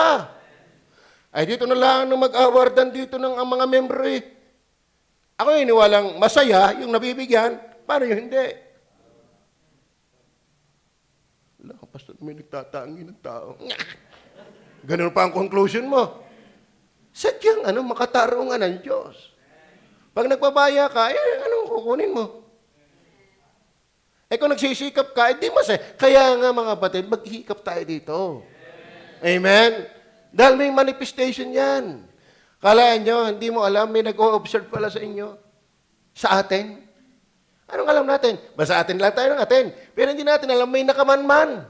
Ay, dito na lang nung mag-awardan dito ng ang mga membro Ako iniwalang masaya yung nabibigyan. Paano yung hindi? Wala, pastor, may nagtatangi ng tao. Ganun pa ang conclusion mo. Sadyang makatarungan ng Diyos. Pag nagpabaya ka, anong kukunin mo? Kung nagsisikap ka, di masaya. Kaya nga mga batid, maghikap tayo dito. Amen? Dahil may manifestation yan. Kalaan nyo, hindi mo alam, may nag-o-observe pala sa inyo. Sa atin. Anong alam natin? Basta atin lang tayo ng atin. Pero hindi natin alam, may nakamanman.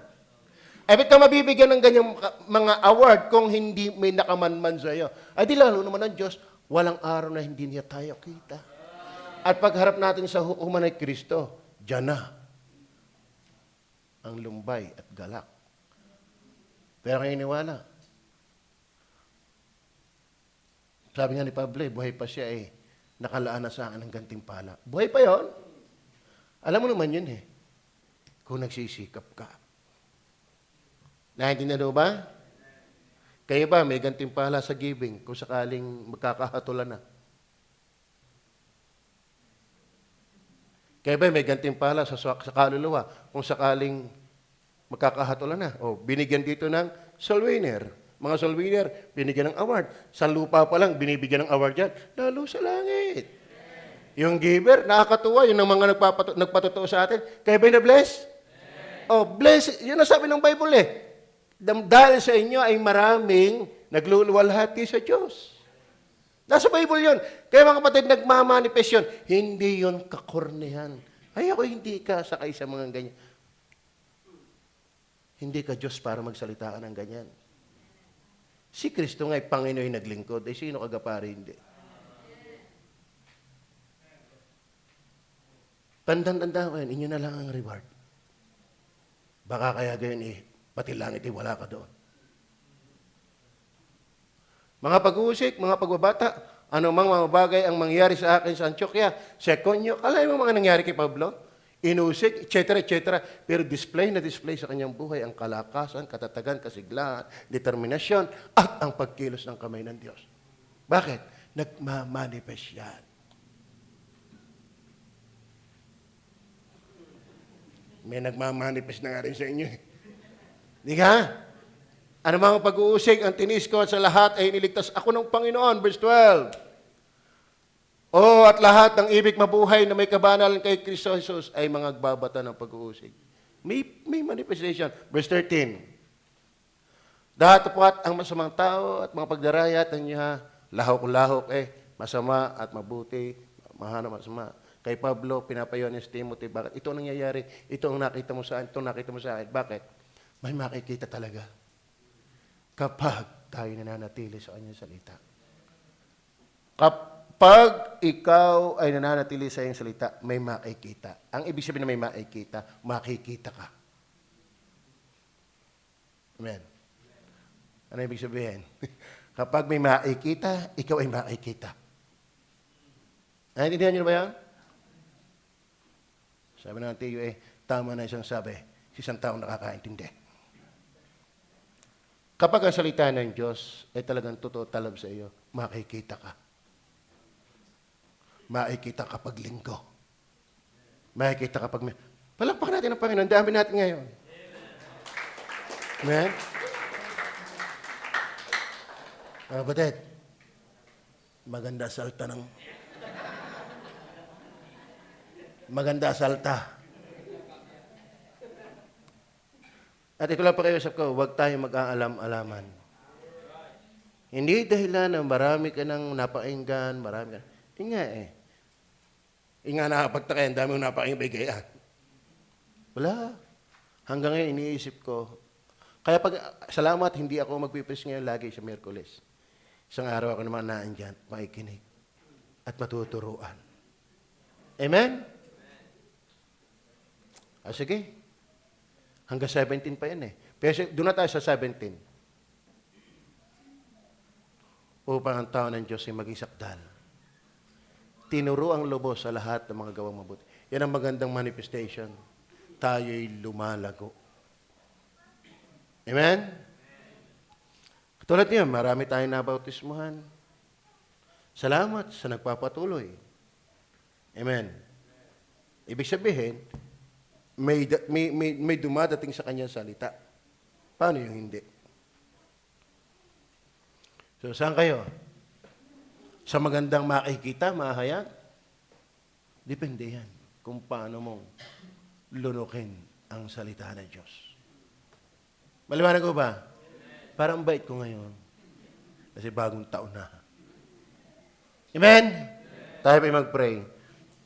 Ba't ka mabibigyan ng ganyang mga award kung hindi may nakamanman sa iyo? Ay di lalo naman ang Diyos, walang araw na hindi niya tayo kita. At pagharap natin sa hukuman ni Kristo, diyan na ang lumbay at galak. Pero kayo niwala. Sabi nga ni Pablo, buhay pa siya nakalaan na sa akin ng gantimpala. Buhay pa yon. Alam mo naman yun kung nagsisikap ka. Naintindihan mo ba? Kayo ba, may gantimpala sa giving kung sakaling magkakahatulan na? Kayo ba, may gantimpala sa kaluluwa kung sakaling magkakahatulan na? O, binigyan dito ng soul winner. Mga soul winner, binigyan ng award. Sa lupa pa lang, binibigyan ng award yan. Lalo sa langit. Yung giver, nakakatuwa. Yun ang mga nagpatotoo sa atin. Kayo ba na-bless? Oh, bless. Yun ang sabi ng Bible Dahil sa inyo ay maraming nagluluwalhati sa Diyos. Nasa Bible yun. Kaya mga kapatid, nagmamanifest yun. Hindi yun kakornehan. Ay ako, hindi ka sakay sa mga ganyan. Hindi ka Diyos para magsalitaan ng ganyan. Si Kristo nga'y Panginoon naglingkod. Sino kagapari hindi? Tandang-tanda ko yan, inyo na lang ang reward. Baka kaya gayon pati langit wala ka doon. Mga pag-uusik, mga pagbabata, anumang mga bagay ang mangyari sa akin sa Antioquia, sa Iconio, kalay mo mga nangyari kay Pablo? Inusik, etc., etc. Pero display na display sa kanyang buhay ang kalakasan, katatagan, kasiglahan, determinasyon, at ang pagkilos ng kamay ng Diyos. Bakit? Nagmamanifest yan. May nagmamanifest na nga rin sa inyo. Di ka? Ano mga pag-uusig, ang tinis ko at sa lahat ay niligtas ako ng Panginoon. Verse 12. At lahat ng ibig mabuhay na may kabanalan kay Kristo Jesus ay mga gbabata ng pag-uusig. May manifestation. Verse 13. Datapwat ang masamang tao at mga pagdarayat niya, lahok-lahok masama at mabuti, mahana masama. Kay Pablo, pinapayon ni Timothy, bakit? Ito ang nangyayari, ito ang nakita mo sa akin, Bakit? May makikita talaga kapag tayo nananatili sa kanyang salita. Kapag ikaw ay nananatili sa iyong salita, may makikita. Ang ibig sabihin na may makikita ka. Amen. Ano ibig sabihin? Kapag may makikita, ikaw ay makikita. Naintindihan niyo ba yan? Sabi ng tiyo tama na isang sabi, isang taong nakakaintindi. Kapag ang salita ng Diyos ay talagang totoo talab sa iyo, makikita ka. Makikita kapag linggo. Makikita kapag palakpakan natin ang Panginoon. Dami natin ngayon. Amen? Kapatid, maganda salta. At ito lang pakiusap ko, huwag tayo mag-aalam-alaman. Hindi dahilan na marami ka nang napakinggan, marami ka. Nga nakapagtaka, ang dami kong napakinggan. Wala. Hanggang ngayon, iniisip ko. Kaya salamat, hindi ako magpipres ngayon lagi sa Miyerkules. Isang araw ako naman naandyan, makikinig at matuturuan. Amen? Sige. Hanggang 17 pa yan Pero doon na tayo sa 17. Upang ang tao ng Diyos ay maging sakdal. Tinuro ang lubos sa lahat ng mga gawang mabuti. Yan ang magandang manifestation. Tayo'y lumalago. Amen? Katulad niyan, marami tayong nabautismuhan. Salamat sa nagpapatuloy. Amen. Ibig sabihin, may dumadating sa kanyang salita. Paano yung hindi? So, saan kayo? Sa magandang makikita, mahayag? Depende yan kung paano mong lunukin ang salita ng Diyos. Maliwanag ko ba? Parang bait ko ngayon. Kasi bagong taon na. Amen? Tayo pa mag-pray.